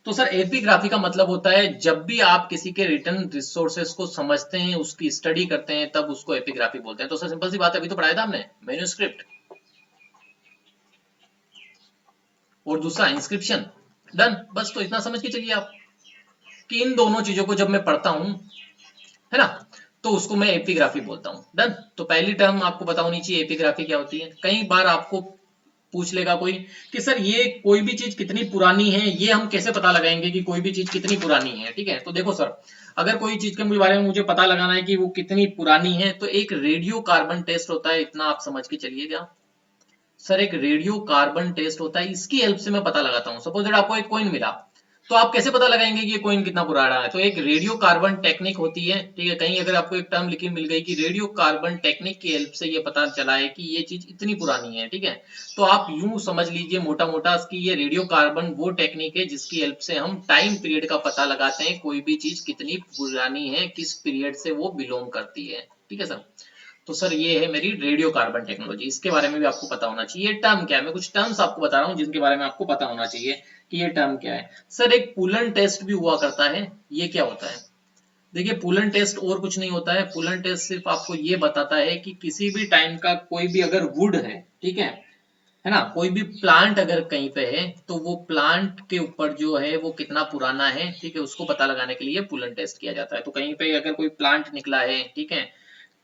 तो सर एपिग्राफी का मतलब होता है जब भी आप किसी के रिटर्न रिसोर्सेज को समझते हैं, उसकी स्टडी करते हैं, तब उसको एपिग्राफी बोलते हैं। तो सर सिंपल सी बात है, अभी तो पढ़ाया था हमने मैन्युस्क्रिप्ट और दूसरा इंस्क्रिप्शन, डन। बस तो इतना समझ के चलिए आप कि इन दोनों चीजों को जब मैं पढ़ता हूं, है ना, तो उसको मैं एपिग्राफी बोलता हूं। डन, तो पहली टर्म आपको पता होनी चाहिए एपिग्राफी क्या होती है। कई बार आपको पूछ लेगा कोई कि सर ये कोई भी चीज कितनी पुरानी है, ये हम कैसे पता लगाएंगे कि कोई भी चीज कितनी पुरानी है। ठीक है, तो देखो सर, अगर कोई चीज के बारे में मुझे पता लगाना है कि वो कितनी पुरानी है, तो एक रेडियो कार्बन टेस्ट होता है, इतना आप समझ के चलिएगा। सर एक रेडियो कार्बन टेस्ट होता है, इसकी हेल्प से मैं पता लगाता हूं। सपोज दैट आपको एक कॉइन मिला, तो आप कैसे पता लगाएंगे कि ये कॉइन कितना पुराना है? तो एक रेडियो कार्बन टेक्निक होती है। ठीक है, कहीं अगर आपको एक टर्म लिखी मिल गई कि रेडियो कार्बन टेक्निक की हेल्प से ये पता चला है कि ये चीज इतनी पुरानी है। ठीक है, तो आप यूं समझ लीजिए मोटा मोटा कि ये रेडियो कार्बन वो टेक्निक है जिसकी हेल्प से हम टाइम पीरियड का पता लगाते हैं, कोई भी चीज कितनी पुरानी है, किस पीरियड से वो बिलोंग करती है। ठीक है सर, तो सर ये है मेरी रेडियो कार्बन टेक्नोलॉजी, इसके बारे में भी आपको पता होना चाहिए। ये टर्म क्या है, मैं कुछ टर्म्स आपको बता रहा हूँ जिनके बारे में आपको पता होना चाहिए कि ये टर्म क्या है। सर एक पुलन टेस्ट भी हुआ करता है, ये क्या होता है? देखिए पुलन टेस्ट और कुछ नहीं होता है, पुलन टेस्ट सिर्फ आपको ये बताता है कि किसी भी टाइम का कोई भी अगर वुड है ना, कोई भी प्लांट अगर कहीं पे है तो वो प्लांट के ऊपर जो है वो कितना पुराना है। ठीक है, उसको पता लगाने के लिए पुलन टेस्ट किया जाता है। तो कहीं पे अगर कोई प्लांट निकला है, ठीक है,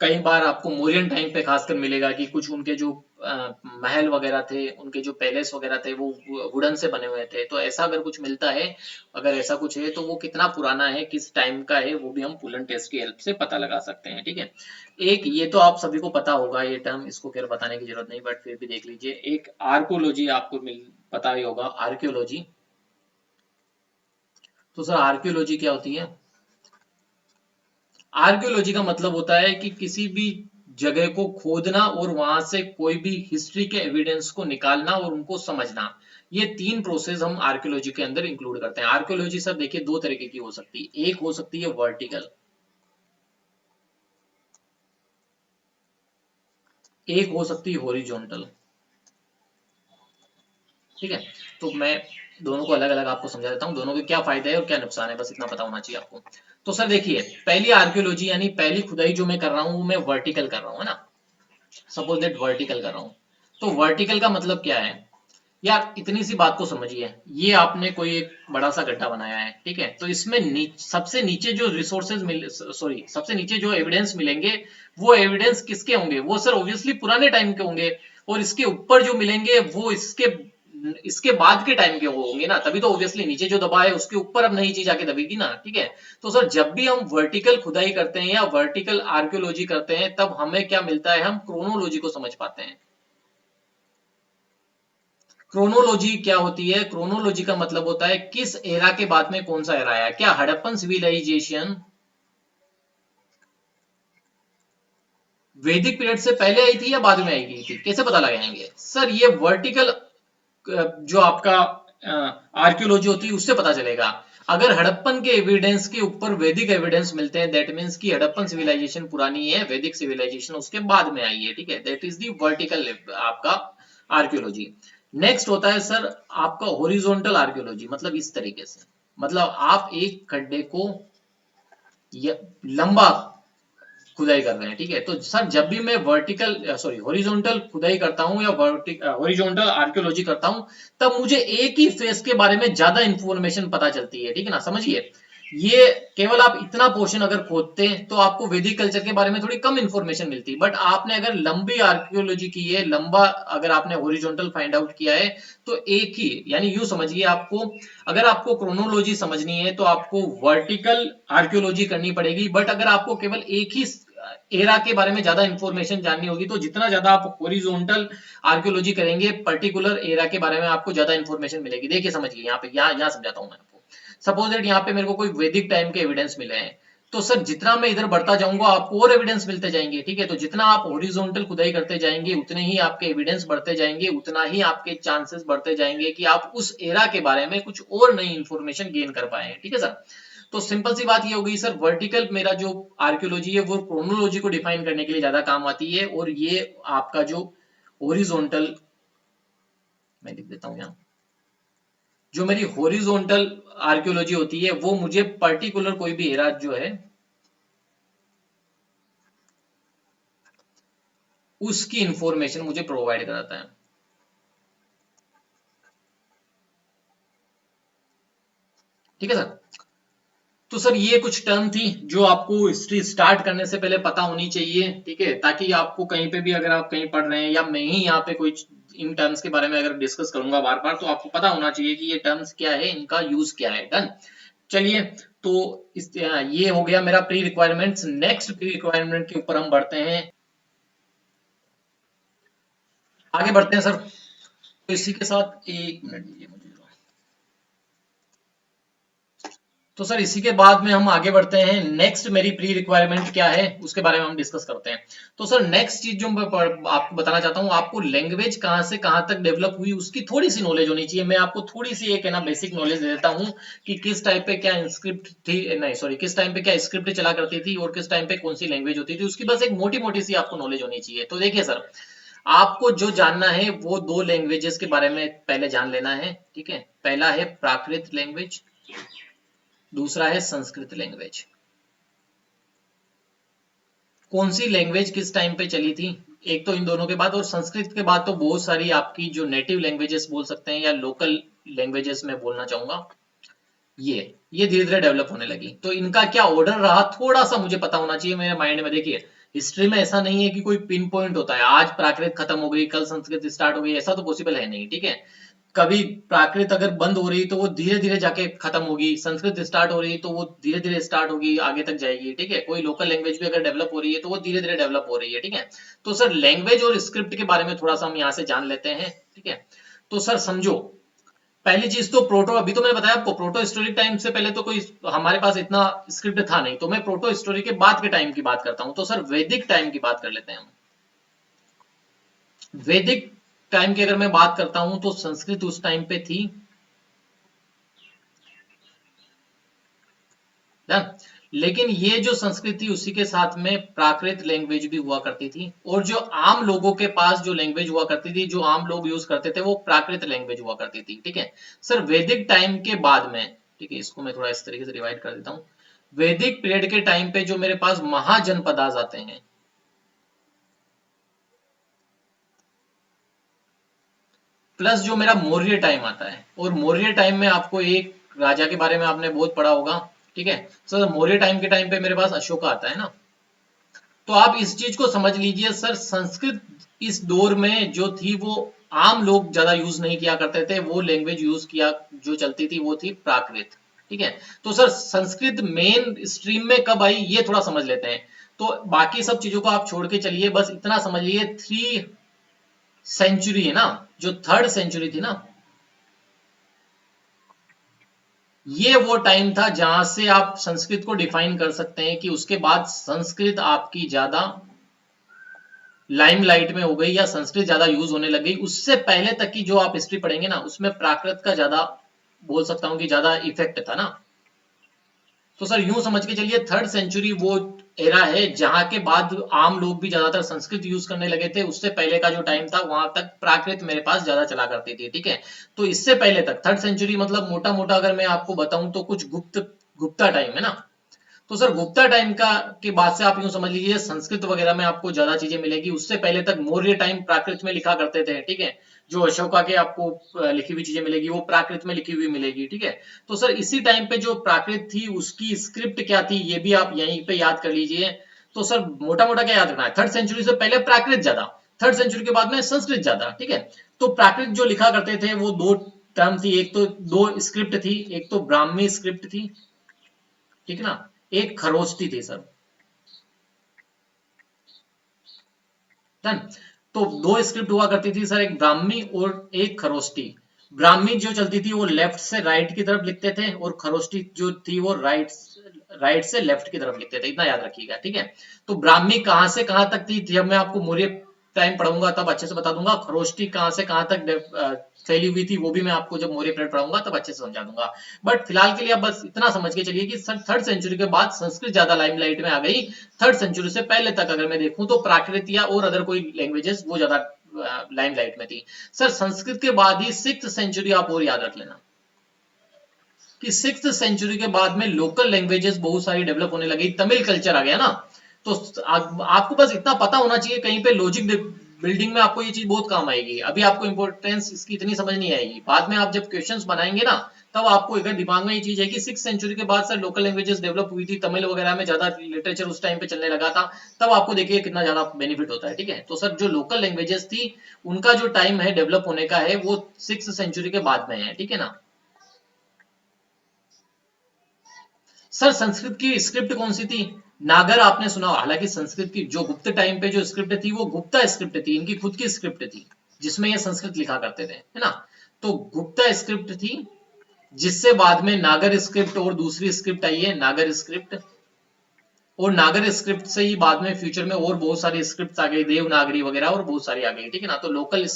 कई बार आपको मौर्यन टाइम पे खासकर मिलेगा कि कुछ उनके जो महल वगैरह थे, उनके जो पैलेस वगैरह थे वो वुडन से बने हुए थे। तो ऐसा अगर कुछ मिलता है, अगर ऐसा कुछ है तो वो कितना पुराना है, किस टाइम का है, वो भी हम पुलन टेस्ट की हेल्प से पता लगा सकते हैं। ठीक है, एक ये तो आप सभी को पता होगा ये टर्म, इसको फिर बताने की जरूरत नहीं, बट फिर भी देख लीजिए। एक आर्कोलॉजी आपको मिल पता ही होगा, आर्कियोलॉजी। तो सर आर्कियोलॉजी क्या होती है? आर्कियोलॉजी का मतलब होता है कि किसी भी जगह को खोदना और वहां से कोई भी हिस्ट्री के एविडेंस को निकालना और उनको समझना। ये तीन प्रोसेस हम आर्कियोलॉजी के अंदर इंक्लूड करते हैं। आर्कियोलॉजी सर देखिए दो तरीके की हो सकती है, एक हो सकती है वर्टिकल, एक हो सकती है हॉरिजॉन्टल। ठीक है, तो मैं दोनों को अलग अलग आपको समझा देता हूँ, दोनों के क्या फायदे हैं और क्या नुकसान है, बस इतना पता होना चाहिए आपको। तो सर देखिए पहली आर्कियोलॉजी यानी पहली खुदाई जो मैं कर रहा हूँ वो मैं वर्टिकल कर रहा हूँ, है ना, सपोज दैट वर्टिकल कर रहा हूँ। तो वर्टिकल का मतलब क्या है यार, इतनी सी बात को समझिए। ये आपने कोई एक बड़ा सा गड्ढा बनाया है, ठीक है, तो इसमें सबसे नीचे जो रिसोर्सेज मिल सॉरी सबसे नीचे जो एविडेंस मिलेंगे, वो एविडेंस किसके होंगे? वो सर ऑब्वियसली पुराने टाइम के होंगे। और इसके ऊपर जो मिलेंगे वो इसके इसके बाद के टाइम के वो होंगे ना, तभी तो ऑब्वियसली नीचे जो दबा है उसके ऊपर अब नई चीज आके दबेगी ना। ठीक है, तो सर जब भी हम वर्टिकल खुदाई करते हैं या वर्टिकल आर्कियोलॉजी करते हैं, तब हमें क्या मिलता है, हम क्रोनोलॉजी को समझ पाते हैं। क्रोनोलॉजी क्या होती है? क्रोनोलॉजी का मतलब होता है किस एरा के बाद में कौन सा एरा आया। क्या हड़प्पन सिविलाइजेशन वैदिक पीरियड से पहले आई थी या बाद में आई थी? कैसे पता लगाएंगे सर? ये वर्टिकल जो आपका आर्कियोलॉजी होती है उससे पता चलेगा। अगर हड़प्पन के एविडेंस के ऊपर वैदिक एविडेंस मिलते हैं, दैट मीन्स कि हड़प्पन सिविलाइजेशन पुरानी है, वैदिक सिविलाइजेशन उसके बाद में आई है, ठीक है। दैट इज दी वर्टिकल आपका आर्कियोलॉजी। नेक्स्ट होता है सर आपका हॉरिजॉन्टल आर्कियोलॉजी, मतलब इस तरीके से, मतलब आप एक खड्डे को लंबा खुदाई कर रहे हैं, ठीक है। तो सर जब भी मैं वर्टिकल सॉरी हॉरिजॉन्टल खुदाई करता हूं या हॉरिजॉन्टल आर्कियोलॉजी करता हूं, तब मुझे एक ही फेस के बारे में ज्यादा इंफॉर्मेशन पता चलती है, ठीक है ना, समझिए। ये केवल आप इतना पोर्शन अगर खोदते हैं तो आपको वैदिक कल्चर के बारे में थोड़ी कम इंफॉर्मेशन मिलती है, बट आपने अगर लंबी आर्कियोलॉजी की है, लंबा अगर आपने हॉरिजॉन्टल फाइंड आउट किया है, तो एक ही, यानी यूं समझिए, आपको अगर आपको क्रोनोलॉजी समझनी है तो आपको वर्टिकल आर्कियोलॉजी करनी पड़ेगी, बट अगर आपको केवल एक ही एरा के बारे में ज्यादा इंफॉर्मेशन जाननी होगी तो जितना ज्यादा आप हॉरिजॉन्टल आर्कियोलॉजी करेंगे, पर्टिकुलर एरा के बारे में आपको ज्यादा इंफॉर्मेशन मिलेगी। देखिए समझिए, यहाँ पे यहाँ समझाता हूँ मैं आपको। सपोज दैट यहाँ पे मेरे को कोई वैदिक टाइम के एविडेंस मिले हैं, तो सर जितना मैं इधर बढ़ता जाऊंगा आपको और एविडेंस मिलते जाएंगे, ठीक है। तो जितना आप हॉरिजॉन्टल खुदाई करते जाएंगे उतने ही आपके एविडेंस बढ़ते जाएंगे, उतना ही आपके चांसेस बढ़ते जाएंगे कि आप उस एरा के बारे में कुछ और नई इंफॉर्मेशन गेन कर पाए, ठीक है सर। तो सिंपल सी बात ये हो गई सर, वर्टिकल मेरा जो आर्कियोलॉजी है वो क्रोनोलॉजी को डिफाइन करने के लिए ज्यादा काम आती है, और ये आपका जो ओरिजोनटल, मैं लिख देता हूं यहाँ, जो मेरी हॉरिजॉन्टल आर्कियोलॉजी होती है वो मुझे पर्टिकुलर कोई भी एरा जो है उसकी इंफॉर्मेशन मुझे प्रोवाइड कराता है, ठीक है सर। तो सर ये कुछ टर्म थी जो आपको हिस्ट्री स्टार्ट करने से पहले पता होनी चाहिए, ठीक है, ताकि आपको कहीं पे भी अगर आप कहीं पढ़ रहे हैं या मैं ही यहाँ पे कोई इन टर्म्स के बारे में अगर डिस्कस करूंगा बार बार, तो आपको पता होना चाहिए कि ये टर्म्स क्या है, इनका यूज क्या है। डन। चलिए, तो ये हो गया मेरा pre requirements. Next pre requirement के ऊपर हम बढ़ते हैं, आगे बढ़ते हैं सर। तो इसी के साथ एक मिनट दीजिए मुझे। तो सर इसी के बाद में हम आगे बढ़ते हैं, नेक्स्ट मेरी प्री रिक्वायरमेंट क्या है उसके बारे में हम डिस्कस करते हैं। तो सर नेक्स्ट चीज जो मैं आपको बताना चाहता हूँ, आपको लैंग्वेज कहाँ से कहाँ तक डेवलप हुई उसकी थोड़ी सी नॉलेज होनी चाहिए। मैं आपको थोड़ी सी एक है ना बेसिक नॉलेज दे देता हूँ कि किस टाइप पे क्या इंस्क्रिप्ट थी, नहीं सॉरी, किस टाइम पे क्या स्क्रिप्ट चला करती थी और किस टाइम पे कौन सी लैंग्वेज होती थी, उसकी बस एक मोटी मोटी सी आपको नॉलेज होनी चाहिए। तो देखिए सर, आपको जो जानना है वो दो लैंग्वेजेस के बारे में पहले जान लेना है, ठीक है। पहला है प्राकृत लैंग्वेज, दूसरा है संस्कृत लैंग्वेज। कौन सी लैंग्वेज किस टाइम पे चली थी, एक तो इन दोनों के बाद, और संस्कृत के बाद तो बहुत सारी आपकी जो नेटिव लैंग्वेजेस बोल सकते हैं या लोकल लैंग्वेजेस में बोलना चाहूंगा, ये धीरे धीरे डेवलप होने लगी। तो इनका क्या ऑर्डर रहा थोड़ा सा मुझे पता होना चाहिए मेरे माइंड में। देखिए हिस्ट्री में ऐसा नहीं है कि कोई पिन पॉइंट होता है, आज प्राकृत खत्म हो गई कल संस्कृत स्टार्ट हो गई, ऐसा तो पॉसिबल है नहीं, ठीक है। कभी प्राकृत अगर बंद हो रही तो वो धीरे धीरे जाके खत्म होगी, संस्कृत स्टार्ट हो रही तो वो धीरे धीरे स्टार्ट होगी, आगे तक जाएगी, ठीक है। कोई लोकल लैंग्वेज भी अगर डेवलप हो रही है तो वो धीरे धीरे डेवलप हो रही है, ठीक है। तो सर लैंग्वेज और स्क्रिप्ट के बारे में थोड़ा सा हम यहाँ से जान लेते हैं, ठीक है। तो सर समझो, पहली चीज तो प्रोटो, अभी तो मैंने बताया आपको प्रोटो हिस्टोरिक टाइम से पहले तो कोई हमारे पास इतना स्क्रिप्ट था नहीं, तो मैं प्रोटो हिस्टोरिक के बाद के टाइम की बात करता हूं। तो सर वैदिक टाइम की बात कर लेते हैं हम। वैदिक टाइम की अगर मैं बात करता हूं तो संस्कृत उस टाइम पे थी ना, लेकिन ये जो संस्कृति उसी के साथ में प्राकृत लैंग्वेज भी हुआ करती थी, और जो आम लोगों के पास जो लैंग्वेज हुआ करती थी, जो आम लोग यूज करते थे, वो प्राकृत लैंग्वेज हुआ करती थी, ठीक है। सर वैदिक टाइम के बाद में, ठीक है, इसको मैं थोड़ा इस तरीके से डिवाइड कर देता हूं। वैदिक पीरियड के टाइम पे जो मेरे पास महाजनपद आ जाते हैं, प्लस जो मेरा मौर्य टाइम आता है, और मौर्य टाइम में आपको एक राजा के बारे में आपने बहुत पढ़ा होगा, ठीक है। सर मौर्य टाइम के टाइम पे मेरे पास अशोका आता है ना। तो आप इस चीज को समझ लीजिए सर, संस्कृत इस दौर में जो थी वो आम लोग ज्यादा यूज नहीं किया करते थे, वो लैंग्वेज यूज किया जो चलती थी वो थी प्राकृत, ठीक है। तो सर संस्कृत मेन स्ट्रीम में कब आई ये थोड़ा समझ लेते हैं। तो बाकी सब चीजों को आप छोड़ के चलिए, बस इतना समझ लीजिए 3 सेंचुरी है ना, जो 3rd सेंचुरी थी ना, ये वो टाइम था जहां से आप संस्कृत को डिफाइन कर सकते हैं कि उसके बाद संस्कृत आपकी ज्यादा लाइमलाइट में हो गई या संस्कृत ज्यादा यूज होने लग गई। उससे पहले तक की जो आप हिस्ट्री पढ़ेंगे ना, उसमें प्राकृत का ज्यादा बोल सकता हूं कि ज्यादा इफेक्ट था ना। तो सर यूं समझ के चलिए 3rd सेंचुरी वो एरा है जहां के बाद आम लोग भी ज्यादातर संस्कृत यूज करने लगे थे। उससे पहले का जो टाइम था वहां तक प्राकृत मेरे पास ज्यादा चला करती थी, ठीक है। तो इससे पहले तक 3rd सेंचुरी मतलब मोटा मोटा अगर मैं आपको बताऊं तो कुछ गुप्ता टाइम है ना। तो सर गुप्ता टाइम का के बाद से आप यूं समझ लीजिए संस्कृत वगैरह में आपको ज्यादा चीजें मिलेगी। उससे पहले तक मौर्य टाइम प्राकृत में लिखा करते थे, ठीक है। जो अशोका के आपको लिखी हुई चीजें मिलेगी वो प्राकृत में लिखी हुई मिलेगी, ठीक है। तो सर इसी टाइम पे जो प्राकृत थी उसकी स्क्रिप्ट क्या थी ये भी आप यहीं पे याद कर लीजिए। तो सर मोटा मोटा क्या याद रखना है, 3rd सेंचुरी से पहले प्राकृत ज्यादा, 3rd सेंचुरी के बाद में संस्कृत ज्यादा, ठीक है। तो प्राकृत जो लिखा करते थे वो दो टर्म थी, एक तो दो स्क्रिप्ट थी, एक तो ब्राह्मी स्क्रिप्ट थी, ठीक है ना, एक खरोष्टी थी सर। डन। तो दो स्क्रिप्ट हुआ करती थी सर, एक ब्राह्मी और एक खरोष्टी। ब्राह्मी जो चलती थी वो लेफ्ट से राइट की तरफ लिखते थे, और खरोष्टी जो थी वो राइट से लेफ्ट की तरफ लिखते थे, इतना याद रखिएगा, ठीक है। तो ब्राह्मी कहां से कहां तक थी जब मैं आपको मौर्य टाइम पढ़ूंगा तब अच्छे से बता दूंगा। खरोष्टी कहां से कहां तक फैली हुई थी वो भी मैं आपको जब मौर्य पीरियड पढ़ाऊंगा तब अच्छे से समझा दूंगा। बट फिलहाल के लिए आप बस इतना समझ के चलिए कि सर 3rd सेंचुरी के बाद संस्कृत ज्यादा लाइमलाइट में आ गई। 3rd सेंचुरी से पहले तक अगर मैं देखूं तो प्राकृत या और अदर कोई लैंग्वेजेस वो ज्यादा लाइमलाइट में थी। सर संस्कृत के बाद ही 6th सेंचुरी आप और याद रख लेना कि 6th सेंचुरी के बाद में लोकल लैंग्वेजेस बहुत सारी डेवलप होने लगी, तमिल कल्चर आ गया ना। तो आपको बस इतना पता होना चाहिए, कहीं पे लॉजिक बिल्डिंग में आपको ये चीज बहुत काम आएगी। अभी आपको इंपॉर्टेंस इसकी इतनी समझ नहीं आएगी, बाद में आप जब क्वेश्चंस बनाएंगे ना तब आपको अगर दिमाग में ये चीज है कि 6th सेंचुरी के बाद सर लोकल लैंग्वेजेस डेवलप हुई थी, तमिल वगैरह में ज्यादा लिटरेचर उस टाइम पे चलने लगा था, तब आपको देखिए कितना ज्यादा बेनिफिट होता है, ठीक है। तो सर जो लोकल लैंग्वेजेस थी उनका जो टाइम है डेवलप होने का है वो 6th सेंचुरी के बाद में है, ठीक है ना। सर संस्कृत की स्क्रिप्ट कौन सी थी, नागर आपने सुना। हालांकि संस्कृत की जो गुप्त टाइम पे जो स्क्रिप्ट थी वो गुप्ता स्क्रिप्ट थी, इनकी खुद की स्क्रिप्ट थी जिसमें ये संस्कृत लिखा करते थे, है ना। तो गुप्ता स्क्रिप्ट थी, जिससे बाद में नागर स्क्रिप्ट और दूसरी स्क्रिप्ट आई है नागर स्क्रिप्ट। और नागर स्क्रिप्ट से ही बाद में फ्यूचर में और बहुत सारी स्क्रिप्ट आ गई, देवनागरी वगैरह और बहुत सारी आ गई, ठीक है ना। तो लोकल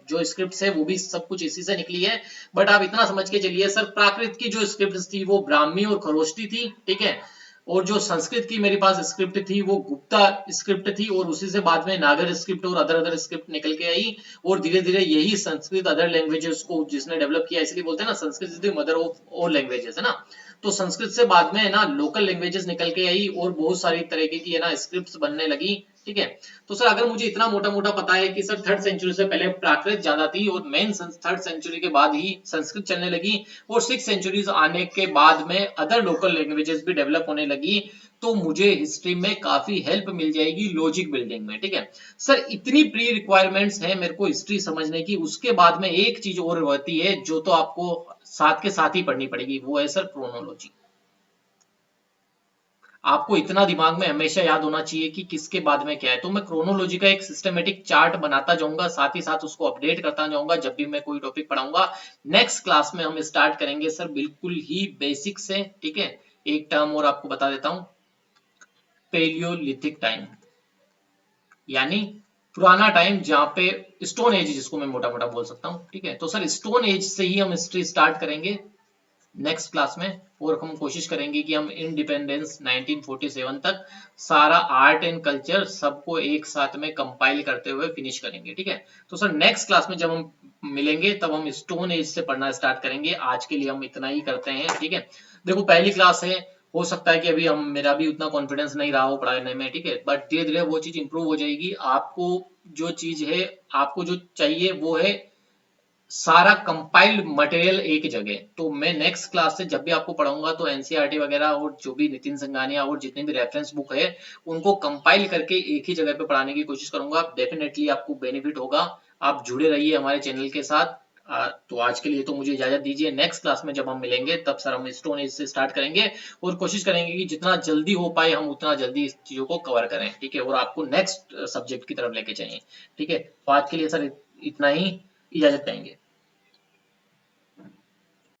जो स्क्रिप्ट है वो भी सब कुछ इसी से निकली है। बट आप इतना समझ के चलिए सर प्राकृत की जो स्क्रिप्ट थी वो ब्राह्मी और खरोष्टी थी, ठीक है। और जो संस्कृत की मेरे पास स्क्रिप्ट थी वो गुप्ता स्क्रिप्ट थी, और उसी से बाद में नागर स्क्रिप्ट और अदर अदर स्क्रिप्ट निकल के आई। और धीरे धीरे यही संस्कृत अदर लैंग्वेजेस को जिसने डेवलप किया, इसलिए बोलते हैं ना Sanskrit is the mother of all languages, है ना। तो संस्कृत से बाद में है ना लोकल लैंग्वेजेस निकल के आई और बहुत सारी तरीके की है ना स्क्रिप्ट्स बनने लगी, ठीक है। तो सर अगर मुझे इतना मोटा मोटा पता है कि सर 3rd सेंचुरी से पहले प्राकृत ज्यादा थी और मेन 3rd सेंचुरी के बाद ही संस्कृत चलने लगी, और 6 सेंचुरीज आने के बाद में अदर लोकल लैंग्वेजेस भी डेवलप होने लगी, तो मुझे हिस्ट्री में काफी हेल्प मिल जाएगी लॉजिक बिल्डिंग में, ठीक है। सर इतनी प्री रिक्वायरमेंट्स है मेरे को हिस्ट्री समझने की। उसके बाद में एक चीज और होती है जो तो आपको साथ के साथ ही पढ़नी पड़ेगी, वो है सर क्रोनोलॉजी। आपको इतना दिमाग में हमेशा याद होना चाहिए कि किसके बाद में क्या है। तो मैं क्रोनोलॉजी का एक सिस्टमेटिक चार्ट बनाता जाऊंगा, साथ ही साथ उसको अपडेट करता जाऊंगा जब भी मैं कोई टॉपिक पढ़ाऊंगा। नेक्स्ट क्लास में हम स्टार्ट करेंगे सर बिल्कुल ही बेसिक से, ठीक है। एक टर्म और आपको बता देता हूं, पेलियोलिथिक टाइम, यानी पुराना टाइम जहां पे स्टोन एज जिसको मैं मोटा मोटा बोल सकता हूं, ठीक है। तो सर स्टोन एज से ही हम हिस्ट्री स्टार्ट करेंगे नेक्स्ट क्लास में, और हम कोशिश करेंगे कि हम इंडिपेंडेंस 1947 तक सारा आर्ट एंड कल्चर सबको एक साथ में कंपाइल करते हुए फिनिश करेंगे, ठीक है। तो सर नेक्स्ट क्लास में जब हम मिलेंगे तब हम स्टोन एज से पढ़ना स्टार्ट करेंगे। आज के लिए हम इतना ही करते हैं, ठीक है। देखो पहली क्लास है, हो सकता है कि अभी हम मेरा भी उतना कॉन्फिडेंस नहीं रहा हो पढ़ाने में, ठीक है। बट धीरे धीरे वो चीज इंप्रूव हो जाएगी। आपको जो चीज है, आपको जो चाहिए वो है सारा कंपाइल्ड मटेरियल एक जगह। तो मैं नेक्स्ट क्लास से जब भी आपको पढ़ाऊंगा तो एनसीईआरटी वगैरह और जो भी नितिन संगानिया और जितने भी रेफरेंस बुक है उनको कंपाइल करके एक ही जगह पे पढ़ाने की कोशिश करूंगा। डेफिनेटली आपको बेनिफिट होगा। आप जुड़े रहिए हमारे चैनल के साथ। तो आज के लिए तो मुझे इजाजत दीजिए। नेक्स्ट क्लास में जब हम मिलेंगे तब सर हम स्टोन एज से स्टार्ट करेंगे और कोशिश करेंगे कि जितना जल्दी हो पाए हम उतना जल्दी इस चीजों को कवर करें, ठीक है। और आपको नेक्स्ट सब्जेक्ट की तरफ लेके जाएं, ठीक है। तो आज के लिए सर इतना ही। इजाजत चाहेंगे।